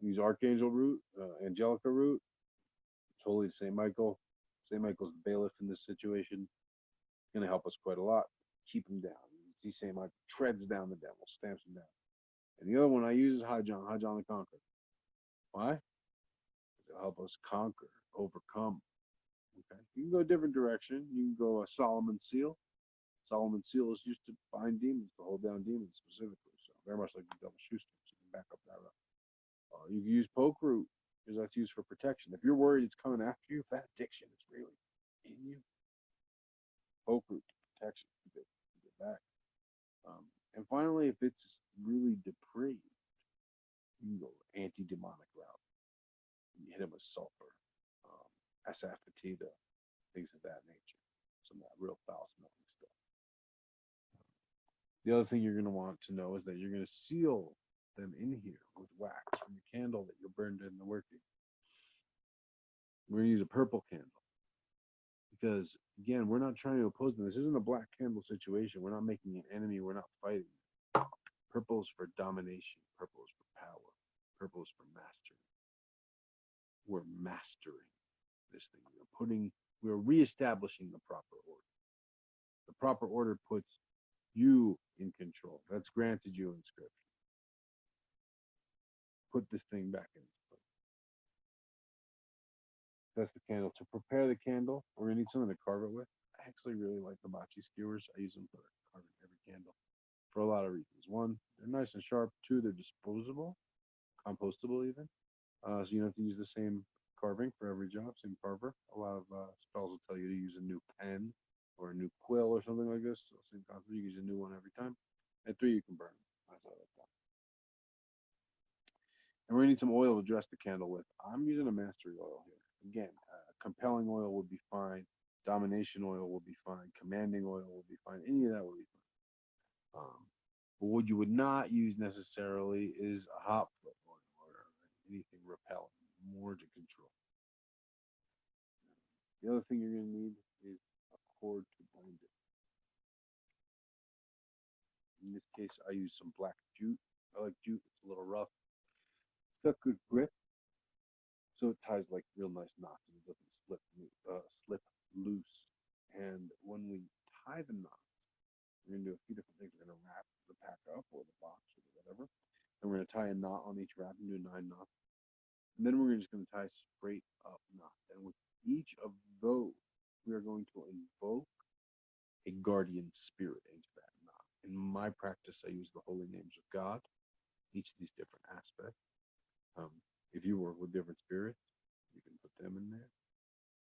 Use archangel root, angelica root. Totally St. Michael. St. Michael's the bailiff in this situation. It's going to help us quite a lot. Keep him down. You see St. Michael treads down the devil, stamps him down. And the other one I use is High John the Conqueror. Why? It'll help us conquer, overcome. Okay. You can go a different direction. You can go a Solomon seal. Solomon seal is used to bind demons, to hold down demons specifically. So very much like the devil shoestring. So you can back up that up. You can use poke root, because that's used for protection. If you're worried it's coming after you, if that addiction is really in you, poke root protection, keep it back. And finally, if it's really depraved, you can go anti-demonic route. You hit him with sulfur, asafoetida, things of that nature. Some of that real foul-smelling stuff. The other thing you're going to want to know is that you're going to seal them in here with wax from the candle that you burned in the working. We're going to use a purple candle because, again, we're not trying to oppose them. This isn't a black candle situation. We're not making an enemy. We're not fighting. Purple is for domination. Purple is for power. Purple is for mastery. We're mastering this thing. We're reestablishing the proper order. The proper order puts you in control. That's granted you in Scripture. Put this thing back in its place. That's the candle. To prepare the candle, we're going to need something to carve it with. I actually really like the machi skewers. I use them for carving every candle for a lot of reasons. One, they're nice and sharp. Two, they're disposable, compostable even. So you don't have to use the same carving for every job, same carver. A lot of spells will tell you to use a new pen or a new quill or something like this. So same concept, you use a new one every time. And three, you can burn them. That's how that's done. And we're going to need some oil to dress the candle with. I'm using a mastery oil here. Again, compelling oil would be fine. Domination oil will be fine. Commanding oil will be fine. Any of that will be fine. But what you would not use necessarily is a hot foot oil or anything repellent, more to control. The other thing you're going to need is a cord to bind it. In this case, I use some black jute. I like jute. It's a little rough. It's got good grip, so it ties like real nice knots and it doesn't slip loose. And when we tie the knot, we're going to do a few different things. We're going to wrap the pack up or the box or whatever, and we're going to tie a knot on each wrap and do 9 knots. And then we're just going to tie straight up knots. And with each of those, we are going to invoke a guardian spirit into that knot. In my practice, I use the holy names of God, each of these different aspects. If you work with different spirits, you can put them in there.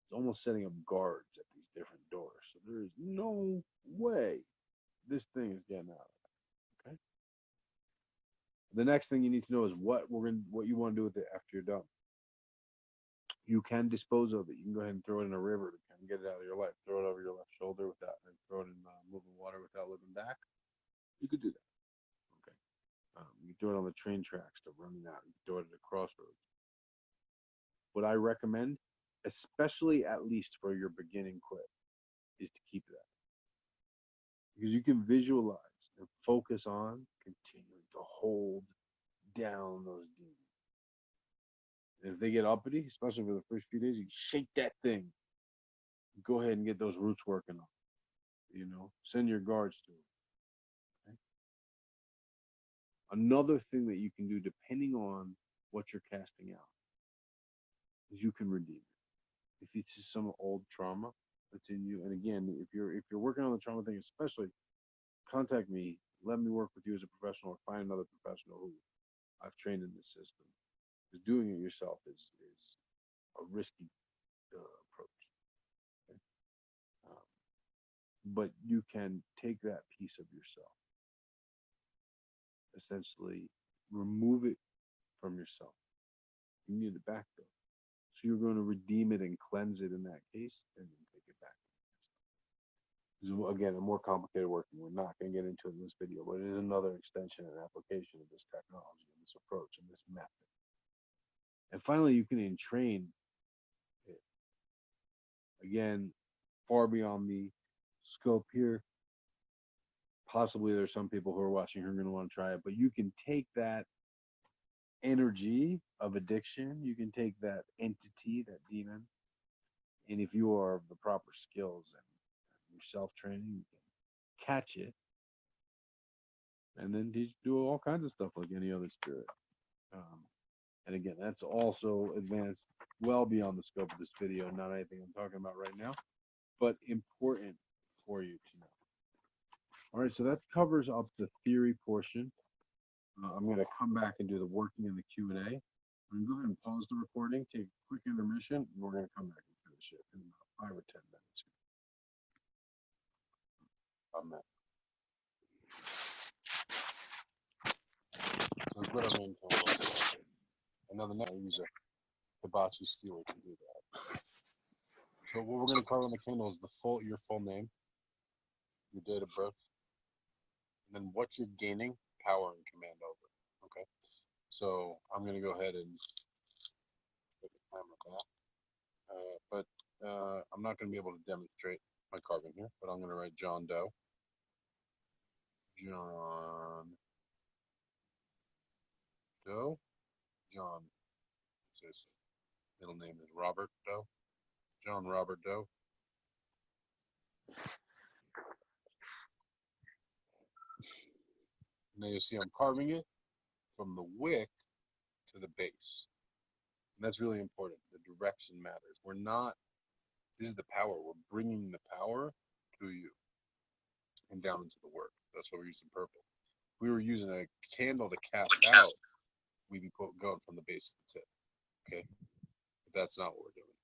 It's almost setting up guards at these different doors. So there is no way this thing is getting out of it. Okay. The next thing you need to know is what you want to do with it after you're done. You can dispose of it. You can go ahead and throw it in a river to kind of get it out of your life. Throw it over your left shoulder without, and throw it in moving water without looking back. You could do that. Okay. You can throw it on the train tracks to run it out. You can throw it at a crossroads. What I recommend, especially at least for your beginning quit, is to keep that. Because you can visualize and focus on continuing to hold down those demons. And if they get uppity, especially for the first few days, you shake that thing. Go ahead and get those roots working on. Send your guards to them. Okay? Another thing that you can do, depending on what you're casting out, is you can redeem it. If it's just some old trauma that's in you, and again, if you're working on the trauma thing, especially, contact me. Let me work with you as a professional, or find another professional who I've trained in this system. Because doing it yourself is a risky approach. Okay? But you can take that piece of yourself, essentially remove it from yourself. You need it back though. So you're going to redeem it and cleanse it in that case, and then take it back. is again a more complicated working. We're not going to get into it in this video, but it is another extension and application of this technology and this approach and this method. And finally, you can entrain it. Again, far beyond the scope here. Possibly there's some people who are watching who are going to want to try it, but you can take that energy of addiction, you can take that entity, that demon, and if you are of the proper skills and your self-training, you can catch it and then do all kinds of stuff like any other spirit. And again, that's also advanced well beyond the scope of this video, not anything I'm talking about right now, but important for you to know. All right, so that covers up the theory portion. I'm going to come back and do the working and the Q&A. I'm going to go ahead and pause the recording, take a quick intermission, and we're going to come back and finish it in about 5 or 10 minutes. So it's lit our main candles. Another night I use a hibachi skewer to do that. So what we're going to carve on the candle is your full name, your date of birth, and then what you're gaining power and command over. Okay. So I'm going to go ahead and put the camera back. But I'm not going to be able to demonstrate my carving here, but I'm going to write John Doe. John Doe. John. His middle name is Robert Doe. John Robert Doe. Now you see I'm carving it from the wick to the base. And that's really important. The direction matters. This is the power. We're bringing the power to you and down into the work. That's why we're using purple. If we were using a candle to cast out, we'd be going from the base to the tip. Okay? But that's not what we're doing.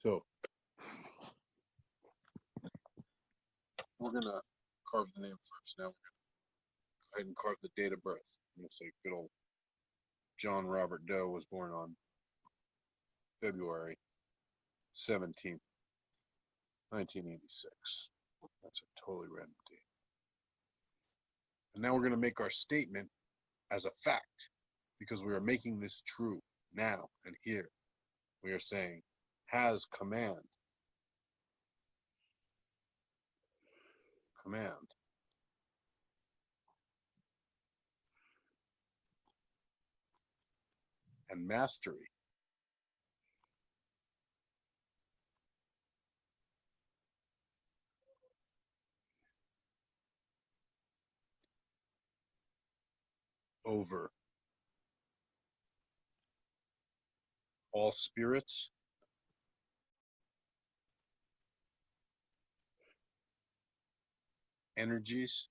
So we're going to carve the name first. Now we're going to go ahead and carve the date of birth. I'm going to say good old John Robert Doe was born on February 17th, 1986. That's a totally random date. And now we're going to make our statement as a fact because we are making this true now and here. We are saying, has command. Command. And mastery. Over all spirits, energies,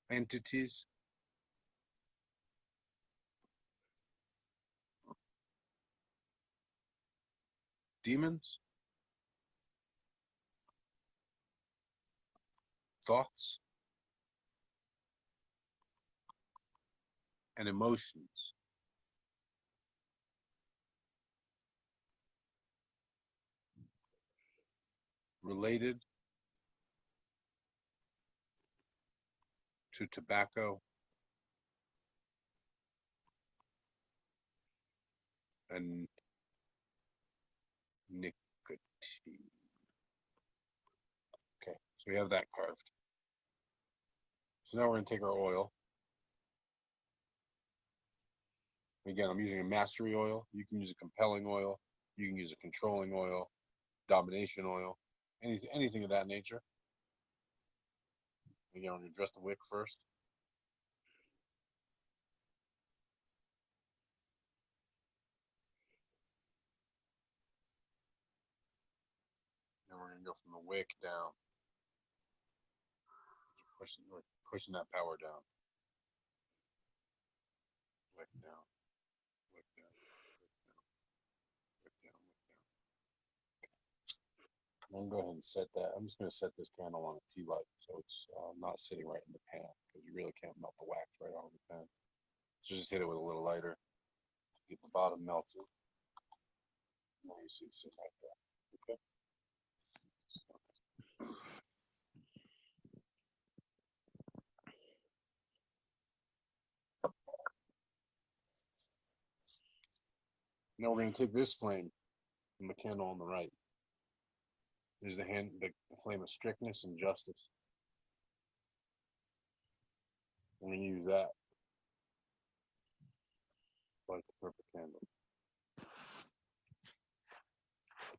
entities, demons, thoughts, and emotions. Related to tobacco and nicotine. Okay, so we have that carved. So now we're going to take our oil. Again, I'm using a mastery oil. You can use a compelling oil. You can use a controlling oil, domination oil, anything of that nature. Again, I'm going to address the wick first. Then we're going to go from the wick down. Pushing that power down. Wick down. Wick down. Wick down. Wick down. Wick down. I'm going to go ahead and set that. I'm just going to set this candle on a tea light so it's not sitting right in the pan because you you really can't melt the wax right on the pen. So just hit it with a little lighter to get the bottom melted. Now you see something like that. Okay. Now we're going to take this flame from the candle on the right. There's the flame of strictness and justice. We're going to use that to light the purple candle.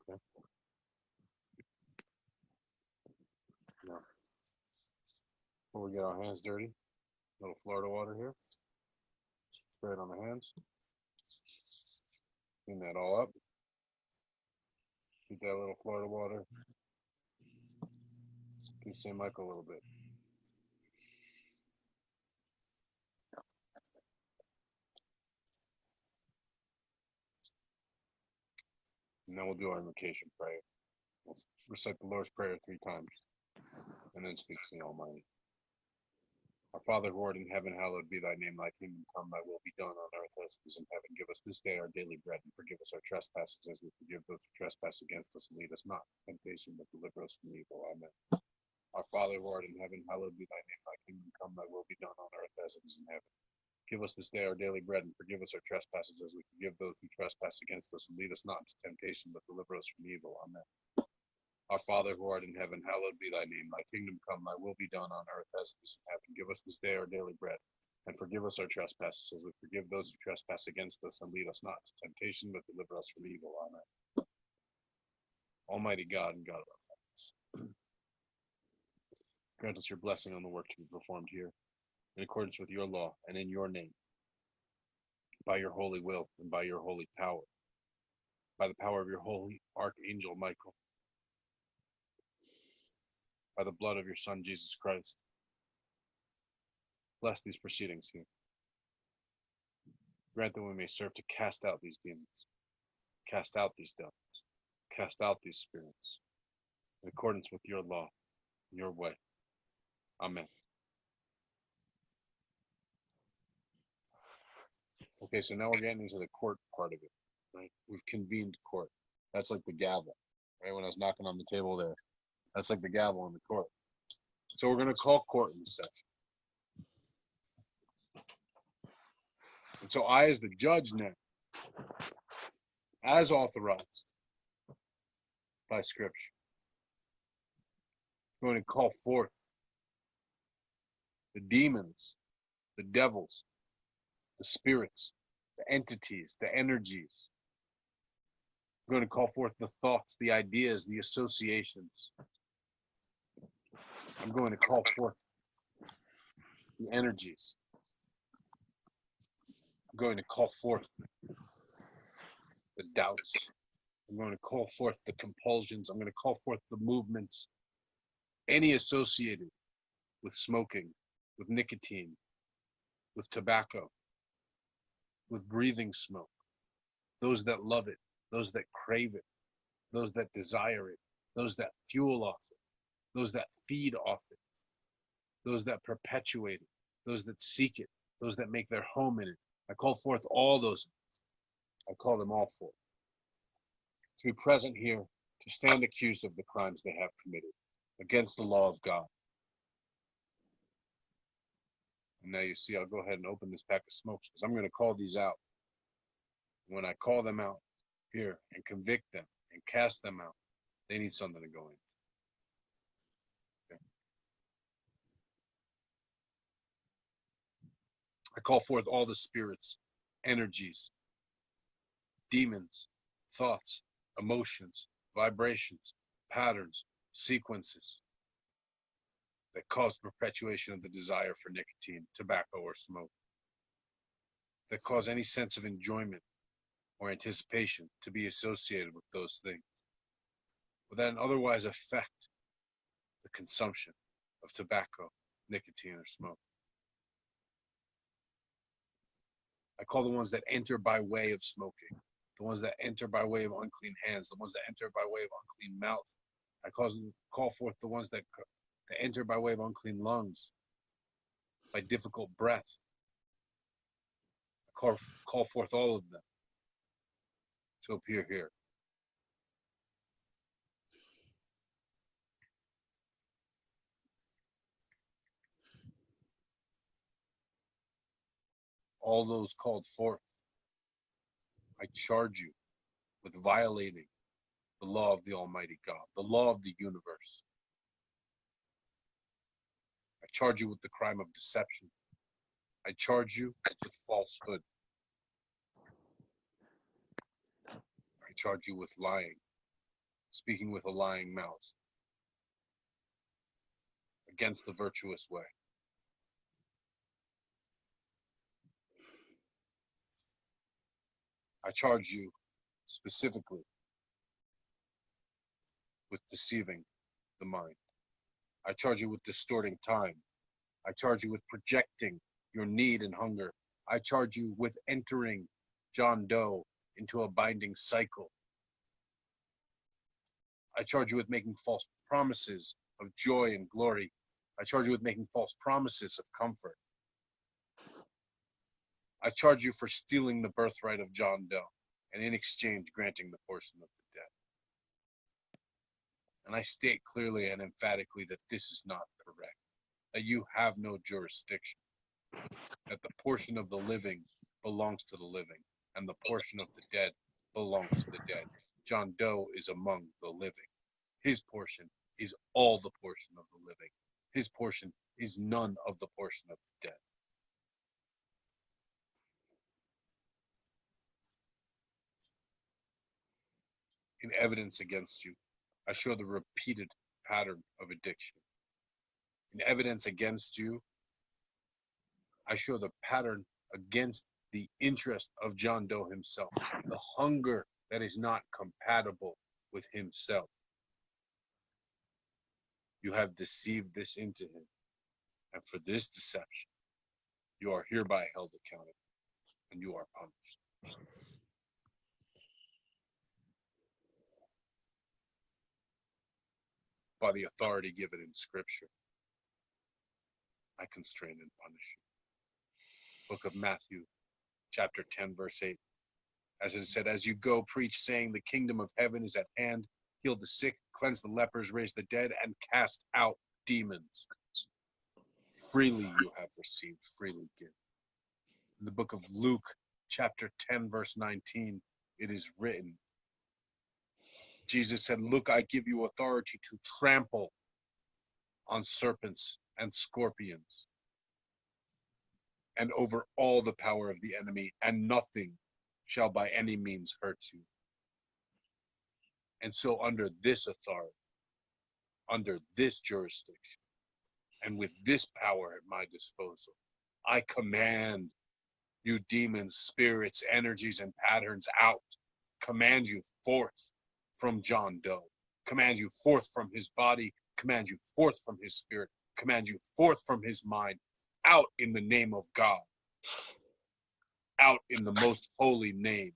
Okay. Now, before we get our hands dirty, a little Florida water here. Spray it on the hands. Clean that all up. Keep that little Florida water. Keep St. Michael a little bit. And then we'll do our invocation prayer. We'll recite the Lord's Prayer 3 times, and then speak to the Almighty. Our Father who art in heaven, hallowed be thy name. Thy kingdom come, thy will be done on earth as it is in heaven. Give us this day our daily bread, and forgive us our trespasses as we forgive those who trespass against us. And lead us not into temptation, but deliver us from evil. Amen. Our Father who art in heaven, hallowed be thy name. Thy kingdom come, thy will be done on earth as it is in heaven. Give us this day our daily bread, and forgive us our trespasses as we forgive those who trespass against us. And lead us not into temptation, but deliver us from evil. Amen. Our Father who art in heaven, hallowed be thy name. Thy kingdom come, thy will be done on earth as it is in heaven. Give us this day our daily bread, and forgive us our trespasses as we forgive those who trespass against us. And lead us not to temptation, but deliver us from evil. Amen. Almighty God and God of our fathers, grant us your blessing on the work to be performed here, in accordance with your law and in your name, by your holy will and by your holy power, by the power of your holy Archangel Michael, by the blood of your Son, Jesus Christ. Bless these proceedings here. Grant that we may serve to cast out these demons, cast out these devils, cast out these spirits, in accordance with your law and your way. Amen. Okay, so now we're getting into the court part of it, right? We've convened court. That's like the gavel, right? When I was knocking on the table there, that's like the gavel in the court. So we're going to call court in this section. And so I, as the judge now, as authorized by Scripture, I'm going to call forth the demons, the devils, the spirits, the entities, the energies. I'm going to call forth the thoughts, the ideas, the associations. I'm going to call forth the energies. I'm going to call forth the doubts. I'm going to call forth the compulsions. I'm going to call forth the movements, any associated with smoking, with nicotine, with tobacco, with breathing smoke, those that love it, those that crave it, those that desire it, those that fuel off it, those that feed off it, those that perpetuate it, those that seek it, those that make their home in it. I call forth all those. I call them all forth to be present here, to stand accused of the crimes they have committed against the law of God. And now you see, I'll go ahead and open this pack of smokes because I'm going to call these out. When I call them out here and convict them and cast them out, they need something to go in. Okay. I call forth all the spirits, energies, demons, thoughts, emotions, vibrations, patterns, sequences that cause perpetuation of the desire for nicotine, tobacco, or smoke, that cause any sense of enjoyment or anticipation to be associated with those things, but that otherwise affect the consumption of tobacco, nicotine, or smoke. I call the ones that enter by way of smoking, the ones that enter by way of unclean hands, the ones that enter by way of unclean mouth. I call forth the ones that enter by way of unclean lungs, by difficult breath. I call forth all of them to appear here. All those called forth, I charge you with violating the law of the Almighty God, the law of the universe. I charge you with the crime of deception. I charge you with falsehood. I charge you with lying, speaking with a lying mouth against the virtuous way. I charge you specifically with deceiving the mind. I charge you with distorting time. I charge you with projecting your need and hunger. I charge you with entering John Doe into a binding cycle. I charge you with making false promises of joy and glory. I charge you with making false promises of comfort. I charge you for stealing the birthright of John Doe and in exchange granting the portion of the dead. And I state clearly and emphatically that this is not correct, that you have no jurisdiction, that the portion of the living belongs to the living, and the portion of the dead belongs to the dead. John Doe is among the living. His portion is all the portion of the living. His portion is none of the portion of the dead. In evidence against you, I show the repeated pattern of addiction. In evidence against you, I show the pattern against the interest of John Doe himself, the hunger that is not compatible with himself. You have deceived this into him, and for this deception, you are hereby held accountable, and you are punished. By the authority given in Scripture, I constrain and punish you. Book of Matthew, chapter 10, verse 8. As it said, as you go, preach, saying, the kingdom of heaven is at hand. Heal the sick, cleanse the lepers, raise the dead, and cast out demons. Freely you have received, freely give. In the book of Luke, chapter 10, verse 19, it is written, Jesus said, look, I give you authority to trample on serpents and scorpions and over all the power of the enemy, and nothing shall by any means hurt you. And so under this authority, under this jurisdiction, and with this power at my disposal, I command you demons, spirits, energies, and patterns out. Command you forth from John Doe. Command you forth from his body. Command you forth from his spirit. Command you forth from his mind. Out in the name of God. Out in the most holy name.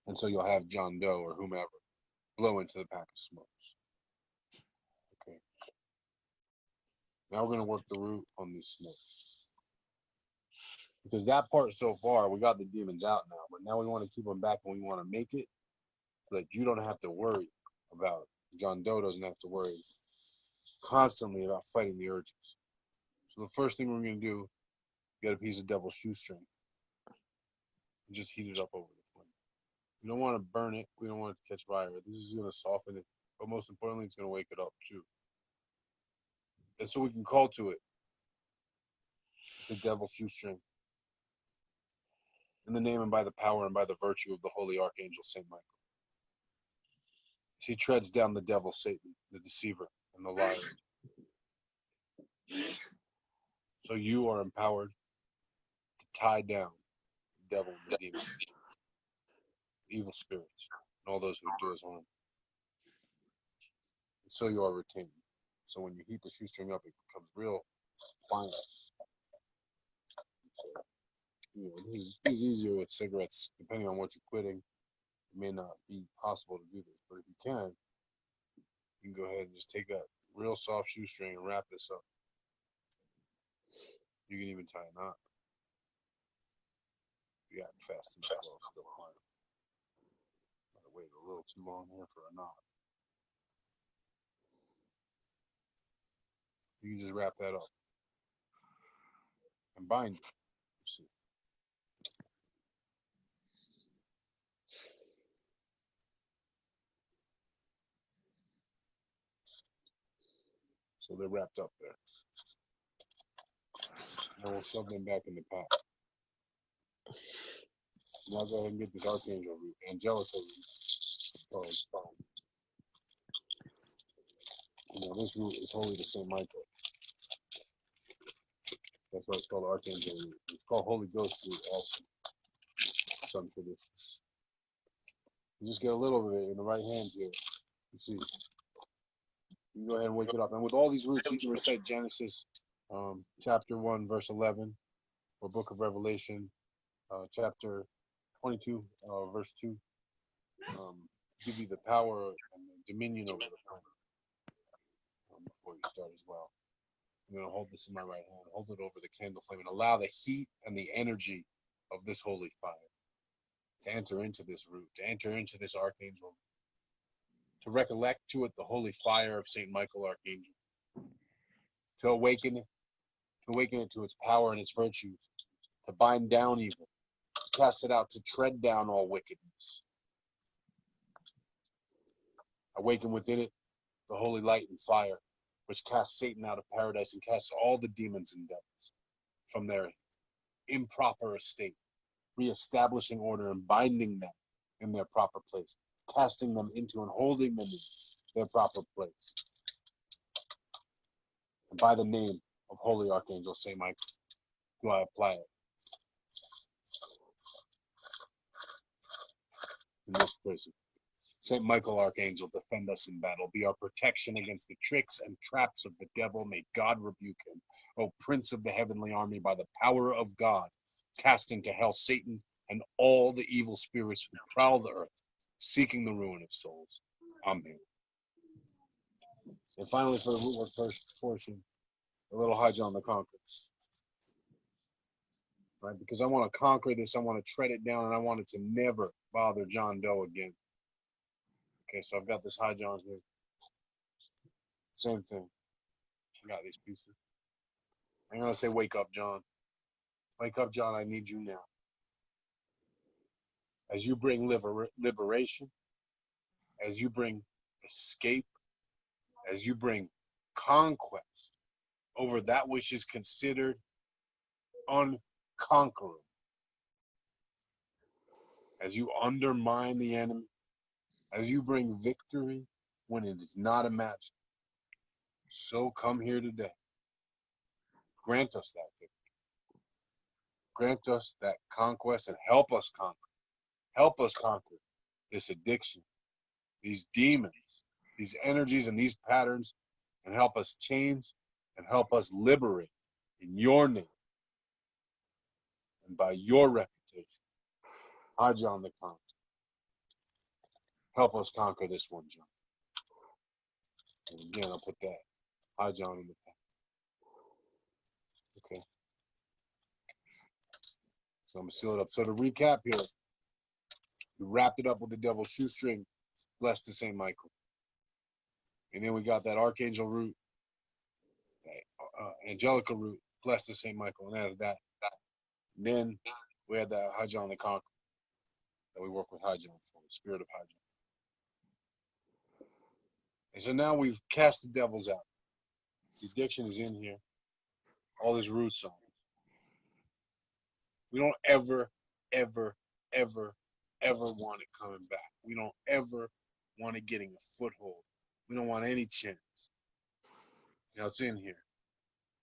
And so you'll have John Doe or whomever blow into the pack of smokes. Okay. Now we're going to work the root on these smokes. Because that part so far, we got the demons out now, but now we want to keep them back and we want to make it so that you don't have to worry about it. John Doe doesn't have to worry constantly about fighting the urges. So the first thing we're going to do, get a piece of devil's shoestring and just heat it up over the flame. We don't want to burn it. We don't want it to catch fire. This is going to soften it, but most importantly, it's going to wake it up too. And so we can call to it. It's a devil's shoestring. In the name and by the power and by the virtue of the holy archangel Saint Michael. He treads down the devil, Satan, the deceiver, and the liar. So you are empowered to tie down the devil and the demon, evil spirits, and all those who do us harm. And so you are retained. So when you heat the shoestring up, it becomes real pliant, It's easier with cigarettes, depending on what you're quitting. It may not be possible to do this, but if you can go ahead and just take that real soft shoestring and wrap this up. You can even tie a knot. You got fast enough, well, it's still fine. Might have waited a little too long here for a knot. You can just wrap that up and bind it. You see. So they're wrapped up there. Now we'll shove them back in the pot. Now go ahead and get this archangel root, angelical root. Oh, it's fine. You know, this root is holy to Saint Michael. That's why it's called archangel root. It's called Holy Ghost root also. Some traditions. You just get a little of it in the right hand here. You see. You can go ahead and wake it up. And with all these roots, you can recite Genesis chapter 1, verse 11, or Book of Revelation, chapter 22, verse 2. Give you the power and the dominion over the planet before you start as well. I'm going to hold this in my right hand, hold it over the candle flame, and allow the heat and the energy of this holy fire to enter into this root, to enter into this archangel, to recollect to it the holy fire of Saint Michael Archangel, to awaken it to its power and its virtues, to bind down evil, to cast it out, to tread down all wickedness. Awaken within it the holy light and fire, which casts Satan out of paradise and casts all the demons and devils from their improper estate, reestablishing order and binding them in their proper place, casting them into and holding them in their proper place. And by the name of Holy Archangel Saint Michael, do I apply it in this prison. Saint Michael Archangel, defend us in battle. Be our protection against the tricks and traps of the devil. May God rebuke him. O Prince of the heavenly army, by the power of God, cast into hell Satan and all the evil spirits who prowl the earth, seeking the ruin of souls. Amen. And finally, for the rootwork first portion, a little High John the Conqueror. Right? Because I want to conquer this, I want to tread it down, and I want it to never bother John Doe again. Okay, so I've got this High John here. Same thing. I got these pieces. I'm going to say, wake up, John. Wake up, John, I need you now. As you bring liberation, as you bring escape, as you bring conquest over that which is considered unconquerable, as you undermine the enemy, as you bring victory when it is not a match, so come here today. Grant us that victory. Grant us that conquest and help us conquer. Help us conquer this addiction, these demons, these energies and these patterns, and help us change and help us liberate in your name and by your reputation. High John the Conqueror. Help us conquer this one, John. And again, I'll put that High John in the pack. Okay. So I'm going to seal it up. So to recap here, we wrapped it up with the devil's shoestring, blessed to St. Michael. And then we got that archangel root, angelical root, blessed to St. Michael. And out of that. And then we had that High John the Conqueror that we work with High John for, the spirit of High John. And so now we've cast the devils out. The addiction is in here. All his roots on it. We don't ever, ever, ever, ever want it coming back. We don't ever want it getting a foothold. We don't want any chance. Now it's in here.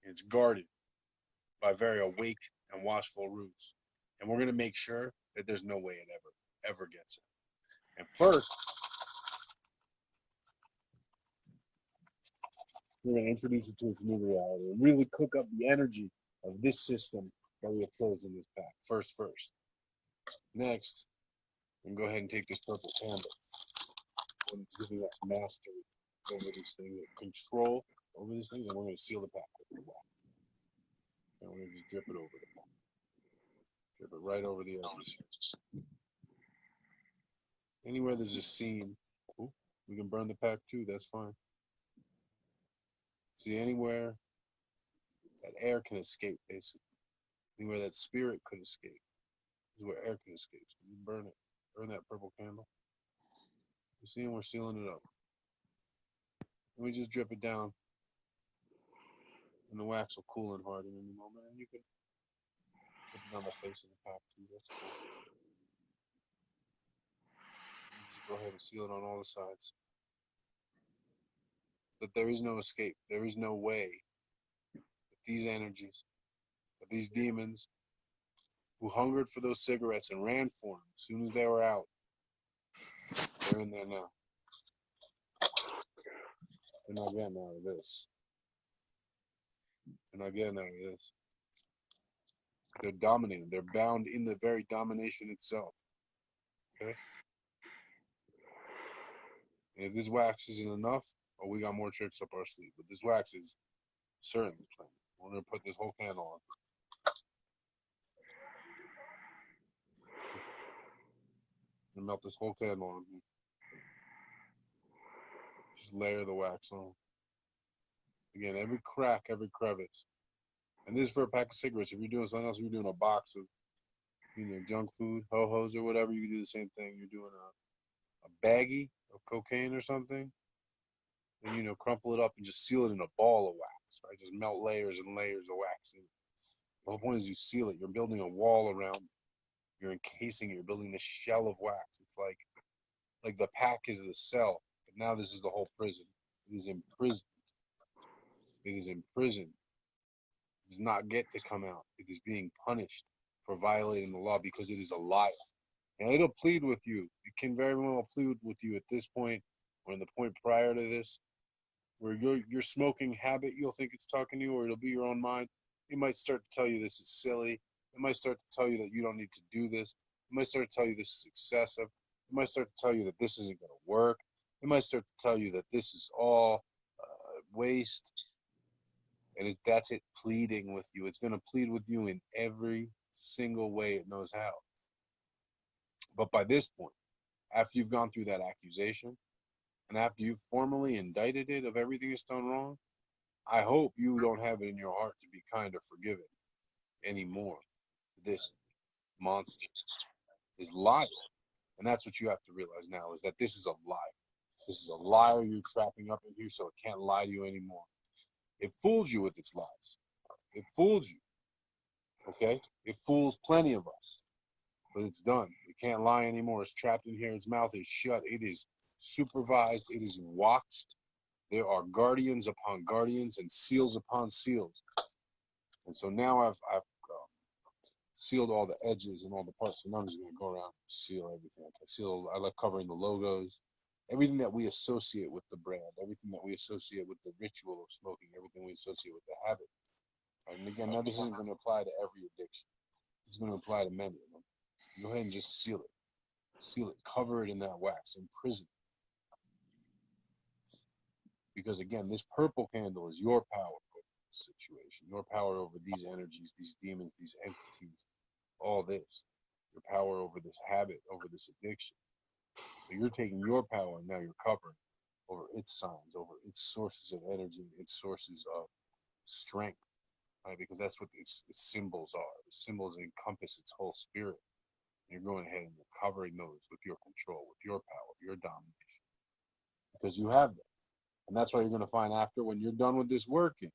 And it's guarded by very awake and watchful roots. And we're going to make sure that there's no way it ever gets it. And first, we're going to introduce it to its new reality and really cook up the energy of this system that we have closed in this pack. First. Next, I'm gonna go ahead and take this purple candle. And it's giving us mastery over these things, control over these things, and we're gonna seal the pack with the wax. And we're gonna just drip it over the pack. Drip it right over the edges. Anywhere there's a seam, we can burn the pack too, that's fine. See, anywhere that air can escape, basically. Anywhere that spirit could escape is where air can escape. So you burn it. Burn that purple candle. You see, we're sealing it up. And we just drip it down. And the wax will cool and harden in a moment. And you can drip it down the face of the pack too. That's cool. And just go ahead and seal it on all the sides. But there is no escape. There is no way that these energies, that these demons who hungered for those cigarettes and ran for them as soon as they were out, they're in there now. They're not getting out of this. They're not getting out of this. They're dominating. They're bound in the very domination itself. Okay? And if this wax isn't enough, we got more tricks up our sleeve. But this wax is certainly plenty. We're going to put this whole candle on. And melt this whole candle on here. Just layer the wax on. Again, every crack, every crevice. And this is for a pack of cigarettes. If you're doing something else, if you're doing a box of, junk food, ho-hos or whatever, you can do the same thing. You're doing a baggie of cocaine or something, and, crumple it up and just seal it in a ball of wax, right? Just melt layers and layers of wax in it. The whole point is you seal it. You're building a wall around it. You're encasing it. You're building this shell of wax. It's like the pack is the cell, but now this is the whole prison. It is imprisoned. It is imprisoned. It does not get to come out. It is being punished for violating the law because it is a liar. And it'll plead with you. It can very well plead with you at this point or in the point prior to this, where your smoking habit, you'll think it's talking to you, or it'll be your own mind. It might start to tell you this is silly. It might start to tell you that you don't need to do this. It might start to tell you this is excessive. It might start to tell you that this isn't going to work. It might start to tell you that this is all waste. And that's it pleading with you. It's going to plead with you in every single way it knows how. But by this point, after you've gone through that accusation, and after you've formally indicted it of everything it's done wrong, I hope you don't have it in your heart to be kind or forgiving anymore. This monster is lying. And that's what you have to realize now, is that this is a lie. This is a liar you're trapping up in here, so it can't lie to you anymore. It fooled you with its lies. It fooled you. Okay? It fools plenty of us. But it's done. It can't lie anymore. It's trapped in here. Its mouth is shut. It is supervised. It is watched. There are guardians upon guardians and seals upon seals. And so now I've sealed all the edges and all the parts. So now I'm just going to go around and seal everything. I like covering the logos, everything that we associate with the brand, everything that we associate with the ritual of smoking, everything we associate with the habit. And again, now this isn't going to apply to every addiction. It's going to apply to many of them. Go ahead and just seal it. Seal it. Cover it in that wax. Imprison it. Because again, this purple candle is your power over this situation. Your power over these energies, these demons, these entities, all this. Your power over this habit, over this addiction. So you're taking your power and now you're covering over its signs, over its sources of energy, its sources of strength. Right? Because that's what its symbols are. The symbols encompass its whole spirit. You're going ahead and you're covering those with your control, with your power, your domination. Because you have them. And that's what you're going to find after, when you're done with this working,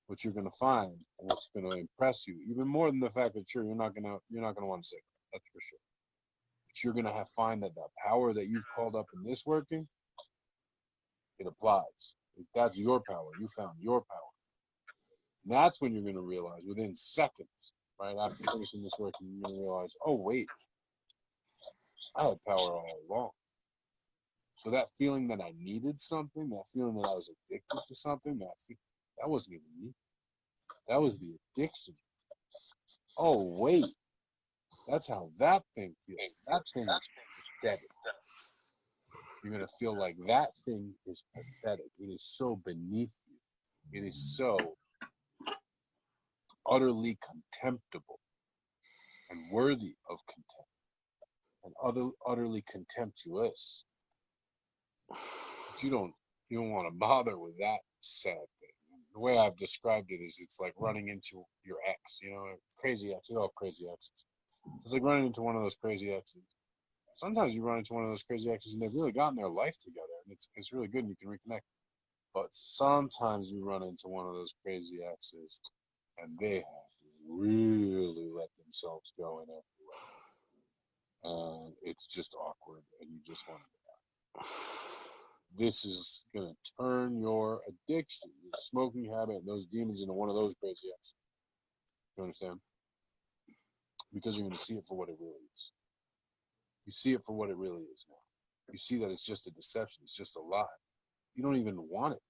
what you're going to find, and what's going to impress you, even more than the fact that you're not going to want to say, that's for sure. But you're going to find that power that you've called up in this working, it applies. That's your power. You found your power. And that's when you're going to realize, within seconds, right after finishing this work, you're going to realize, oh, wait, I had power all along. So that feeling that I needed something, that feeling that I was addicted to something, that wasn't even me. That was the addiction. oh wait, that's how that thing feels. That thing is pathetic. You're gonna feel like that thing is pathetic. It is so beneath you. It is so utterly contemptible and worthy of contempt and utterly contemptuous. But you don't want to bother with that sad thing. The way I've described it is it's like running into your ex, crazy ex. We all have crazy exes. It's like running into one of those crazy exes. Sometimes you run into one of those crazy exes and they've really gotten their life together and it's really good and you can reconnect. But sometimes you run into one of those crazy exes and they have really let themselves go in every way. And it's just awkward and you just want to get out. This is going to turn your addiction, your smoking habit, and those demons into one of those crazy exes. You understand? Because you're going to see it for what it really is. You see it for what it really is now. You see that it's just a deception. It's just a lie. You don't even want it.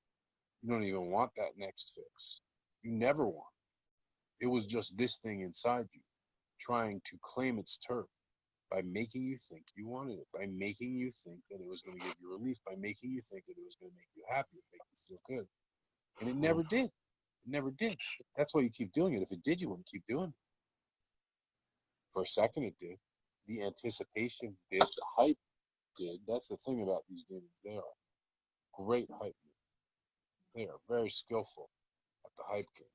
You don't even want that next fix. You never want it. It was just this thing inside you trying to claim its turf by making you think you wanted it, by making you think that it was going to give you relief, by making you think that it was going to make you happy and make you feel good. And it never did. It never did. That's why you keep doing it. If it did, you wouldn't keep doing it. For a second, it did. The anticipation did. The hype did. That's the thing about these demons. They are great hype men. They are very skillful at the hype game.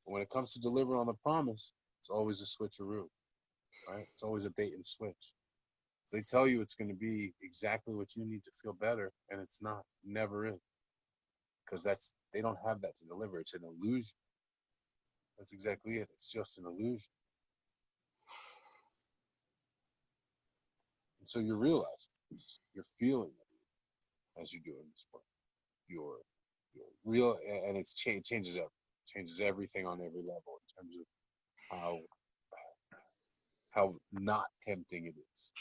But when it comes to delivering on the promise, it's always a switcheroo, right? It's always a bait and switch. They tell you it's going to be exactly what you need to feel better, and it's not. Never is. Because they don't have that to deliver. It's an illusion. That's exactly it. It's just an illusion. And so you're realizing this. You're feeling it as you're doing this work. You're real, and it's changes everything on every level in terms of how not tempting it is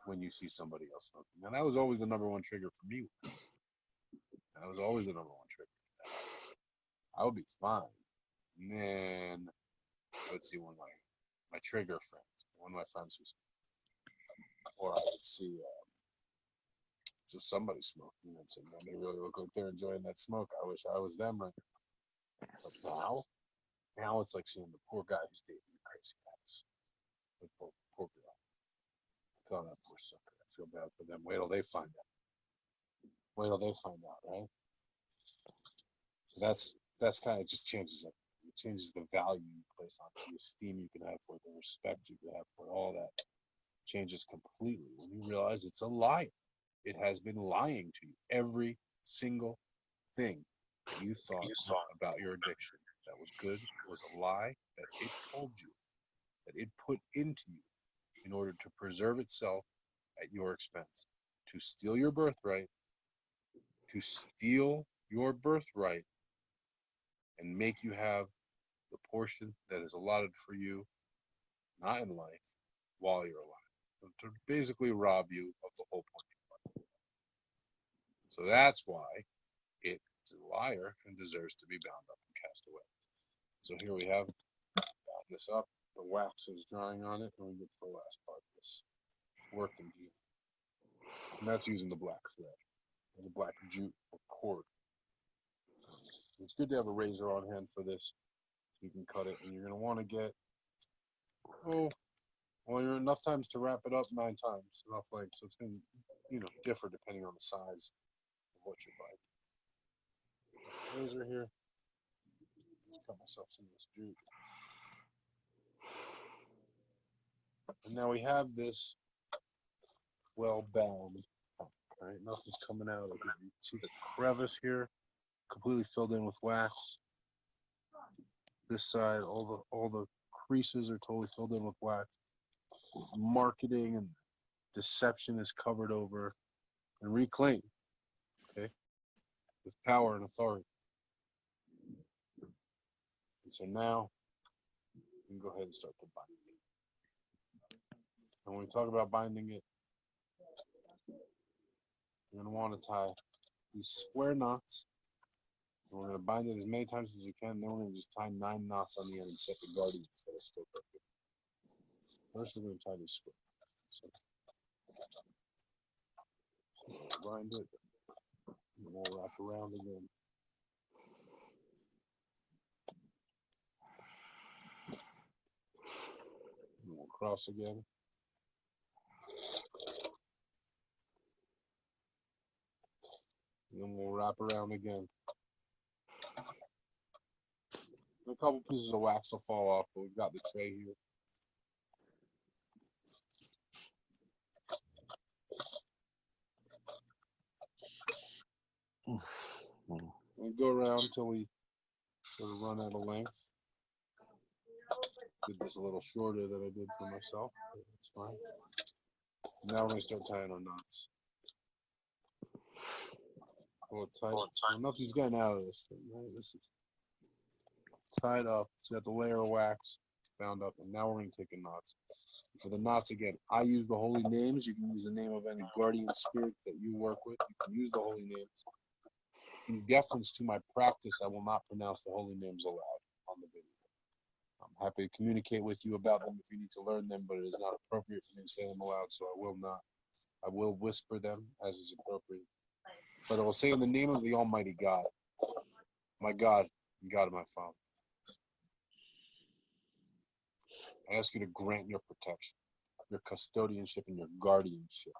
when you see somebody else smoking. And that was always the number one trigger for me. That was always the number one trigger. I would be fine. And then I would see one of my trigger friends, one of my friends who's, or I would see just somebody smoking and say, man, they really look like they're enjoying that smoke. I wish I was them right now. But now it's like seeing the poor guy who's dating the crazy guys. The poor girl. Oh, that poor sucker. I feel bad for them. Wait till they find out. Right? So that's kind of just changes it. It changes the value you place on it, the esteem you can have for it, the respect you can have for it, all that changes completely when you realize it's a lie. It has been lying to you. Every single thing that you thought about your addiction that was good was a lie that it told you, that it put into you in order to preserve itself at your expense, to steal your birthright, and make you have the portion that is allotted for you, not in life, while you're alive. To basically rob you of the whole point of life. So that's why it's a liar and deserves to be bound up and cast away. So here we have bound this up. The wax is drying on it, and we get to the last part of this working here. And that's using the black thread, or the black jute or cord. It's good to have a razor on hand for this. You can cut it, and you're going to want to get, you're enough times to wrap it up 9 times, enough length. So it's going to, differ depending on the size of what you're buying. Razor here. Just cut myself some of this jute. And now we have this well bound. Right, nothing's coming out. You see the crevice here, completely filled in with wax. This side, all the creases are totally filled in with wax. Marketing and deception is covered over and reclaimed, okay, with power and authority. And so now we can go ahead and start to bind it. And when we talk about binding it, you're going to want to tie these square knots. And we're going to bind it as many times as you can. Then we're going to just tie 9 knots on the end and set the guardians that I spoke of before. First, we're going to tie this square. So, bind it. And we'll wrap around again. And we'll cross again. And then we'll wrap around again. A couple pieces of wax will fall off, but we've got the tray here. We go around until we sort of run out of length. Did this a little shorter than I did for myself. But that's fine. Now we're gonna start tying our knots. Pull it tight. So nothing's getting out of this thing, right? This is tied up. It's got the layer of wax bound up, and now we're gonna take the knots. For the knots again, I use the holy names. You can use the name of any guardian spirit that you work with. You can use the holy names. In deference to my practice, I will not pronounce the holy names aloud on the video. I'm happy to communicate with you about them if you need to learn them, but it is not appropriate for me to say them aloud, so I will not. I will whisper them as is appropriate. But I will say in the name of the Almighty God, my God, and God of my Father, I ask you to grant your protection, your custodianship, and your guardianship,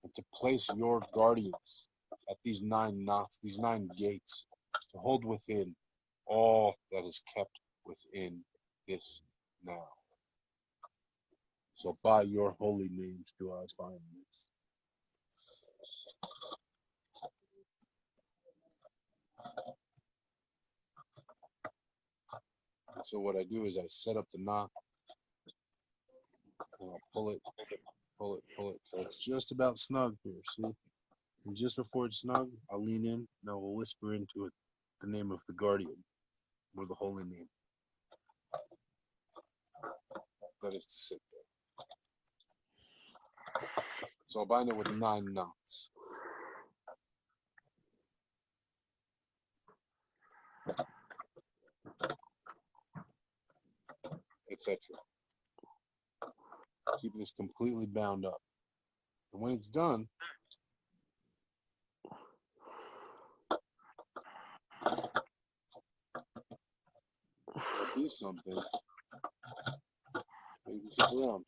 and to place your guardians at these 9 knots, these 9 gates, to hold within all that is kept within this now. So by your holy names do I bind this. And so what I do is I set up the knot, and I'll pull it, pull it, pull it, till it's just about snug here, see? And just before it's snug, I'll lean in, and I will whisper into it the name of the guardian, or the holy name. That is to sit there. So I'll bind it with 9 knots. Etc. Keep this completely bound up. And when it's done, there'll be something that you can keep around.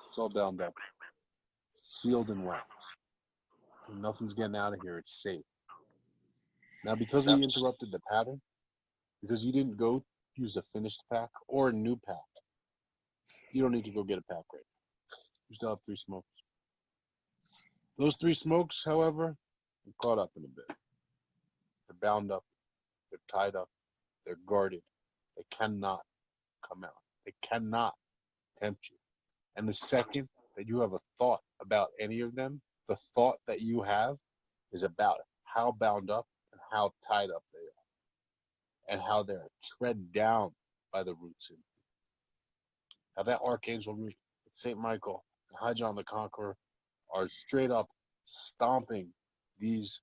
It's all bound up, sealed in wax. Nothing's getting out of here. It's safe. Now, because we interrupted the pattern, because you didn't go use a finished pack or a new pack, you don't need to go get a pack right now. You still have 3 smokes. Those 3 smokes, however, are caught up in a bit. They're bound up. They're tied up. They're guarded. They cannot come out. They cannot tempt you. And the second that you have a thought about any of them, the thought that you have is about how bound up and how tied up they are, and how they're tread down by the roots in you. Now that archangel root, St. Michael, and High John the Conqueror are straight up stomping these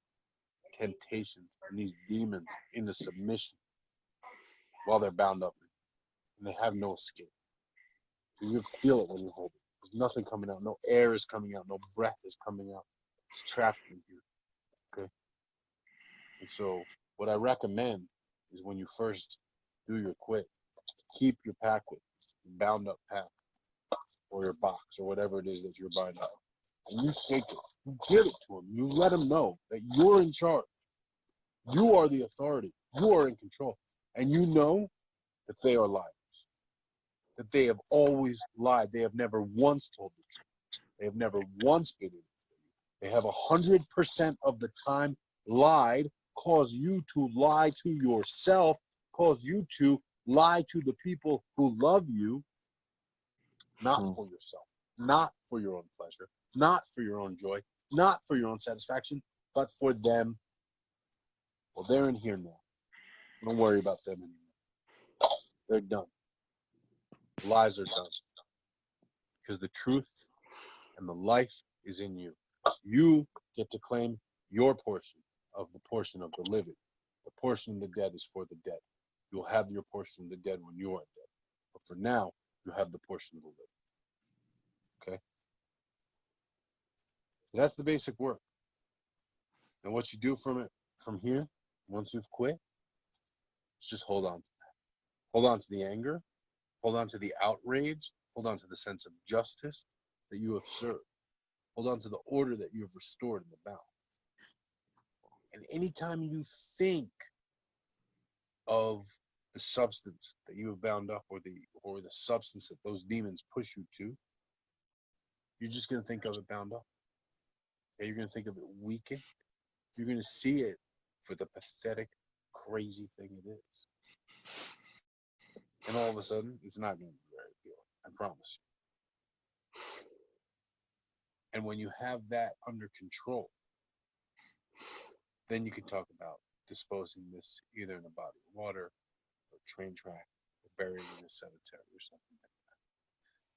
temptations and these demons into submission while they're bound up, and they have no escape. You feel it when you hold it. There's nothing coming out. No air is coming out. No breath is coming out. It's trapped in here. Okay? And so what I recommend is when you first do your quit, keep your pack with you, bound up pack, or your box, or whatever it is that you're binding up. And you shake it. You give it to them. You let them know that you're in charge. You are the authority. You are in control. And you know that they are liars. That they have always lied. They have never once told the truth. They have never once been in it for you. They have 100% of the time lied, cause you to lie to yourself, cause you to lie to the people who love you, not for yourself, not for your own pleasure, not for your own joy, not for your own satisfaction, but for them. Well, they're in here now. Don't worry about them anymore. They're done. Lies are done. Because the truth and the life is in you. You get to claim your portion of the living. The portion of the dead is for the dead. you'll have your portion of the dead when you are dead. But for now, you have the portion of the living. Okay? That's the basic work. And what you do from here, once you've quit, is just hold on to that. Hold on to the anger. Hold on to the outrage. Hold on to the sense of justice that you have served. Hold on to the order that you have restored in the balance. And anytime you think of the substance that you have bound up, or the substance that those demons push you to, you're just going to think of it bound up. Okay? You're going to think of it weakened. You're going to see it for the pathetic, crazy thing it is. And all of a sudden, it's not going to be very appealing. I promise you. And when you have that under control, then you can talk about disposing this either in a body of water, or train track, or burying in a cemetery or something like that.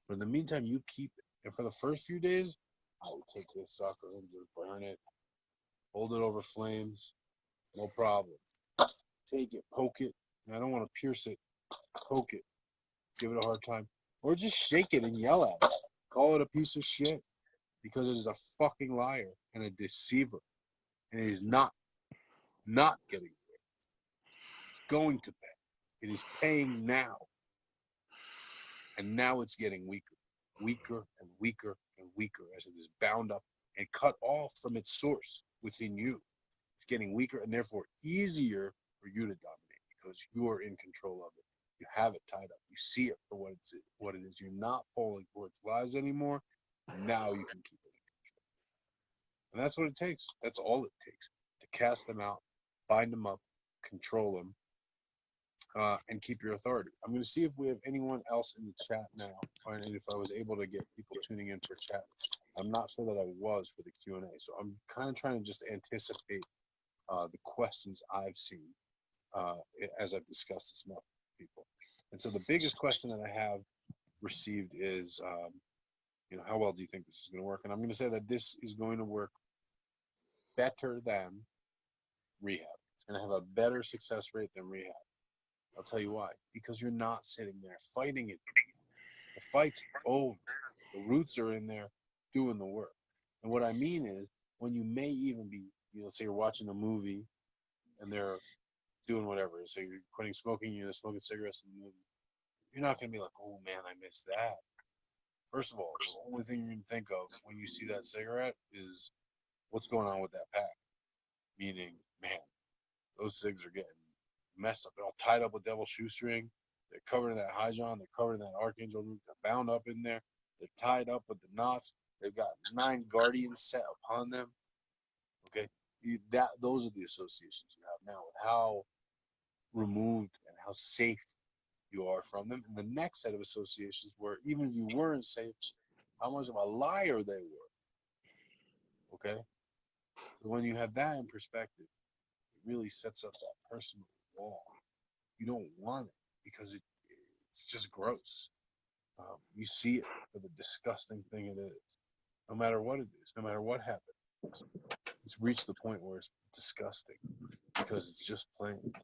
But in the meantime, you keep it. And for the first few days, I would take this sucker and just burn it, hold it over flames, no problem. Take it, poke it. And I don't want to pierce it. Poke it, give it a hard time, or just shake it and yell at it. Call it a piece of shit, because it is a fucking liar and a deceiver, and it is not getting away. It's going to pay. It is paying now, and now it's getting weaker and weaker and weaker as it is bound up and cut off from its source within you. It's getting weaker and therefore easier for you to dominate, because you are in control of it. You have it tied up. You see it for what it is. You're not falling for its lies anymore. Now you can keep it in control. And that's what it takes. That's all it takes to cast them out, bind them up, control them, and keep your authority. I'm going to see if we have anyone else in the chat now, and if I was able to get people tuning in for chat. I'm not sure that I was for the Q&A, so I'm kind of trying to just anticipate the questions I've seen as I've discussed this with people. And so the biggest question that I have received is, how well do you think this is going to work? And I'm going to say that this is going to work better than rehab. It's going to have a better success rate than rehab. I'll tell you why. Because you're not sitting there fighting it. The fight's over. The roots are in there doing the work. And what I mean is, when you may even be, let's say you're watching a movie and they're doing whatever. So you're quitting smoking, you're smoking cigarettes in the movie. You're not going to be like, oh man, I missed that. First of all, the only thing you're going to think of when you see that cigarette is what's going on with that pack. Meaning, man, those cigs are getting messed up. They're all tied up with devil shoestring. They're covered in that high john. They're covered in that archangel root. They're bound up in there. They're tied up with the knots. They've got 9 guardians set upon them. Okay, those are the associations you have now with how removed and how safe you are from them. And the next set of associations, where even if you weren't safe, how much of a liar they were. Okay, so when you have that in perspective, it really sets up that personal wall. You don't want it because it's just gross. You see it for the disgusting thing it is. No matter what it is, no matter what happens, it's reached the point where it's disgusting because it's just plain.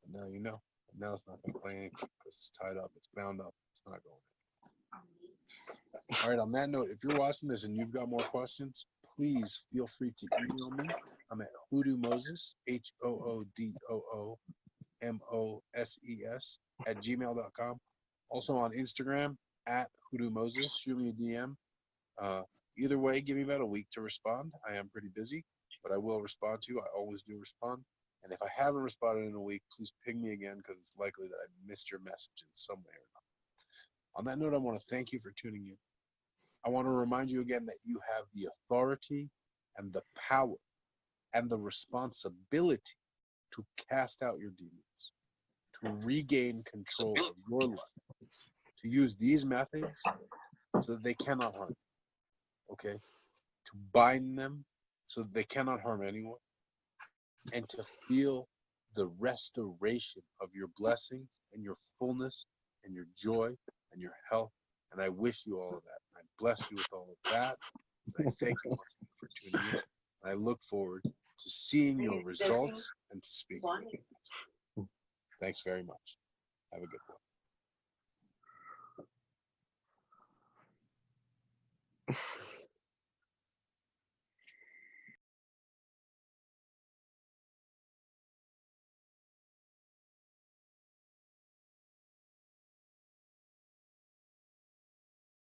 And now you know. And now it's not going to play anything because it's tied up, it's bound up, it's not going anywhere. All right, on that note, if you're watching this and you've got more questions, please feel free to email me. I'm at HoodooMoses, HOODOOMOSES @gmail.com. Also on Instagram at HoodooMoses. Shoot me a DM. Either way, give me about a week to respond. I am pretty busy, but I will respond to you. I always do respond. And if I haven't responded in a week, please ping me again, because it's likely that I missed your message in some way or another. On that note, I want to thank you for tuning in. I want to remind you again that you have the authority and the power and the responsibility to cast out your demons, to regain control of your life, to use these methods so that they cannot harm you, okay? To bind them so that they cannot harm anyone, and to feel the restoration of your blessings and your fullness and your joy and your health. And I wish you all of that. I bless you with all of that. And I thank you once again for tuning in. And I look forward to seeing your results and to speaking with you. Thanks very much. Have a good one.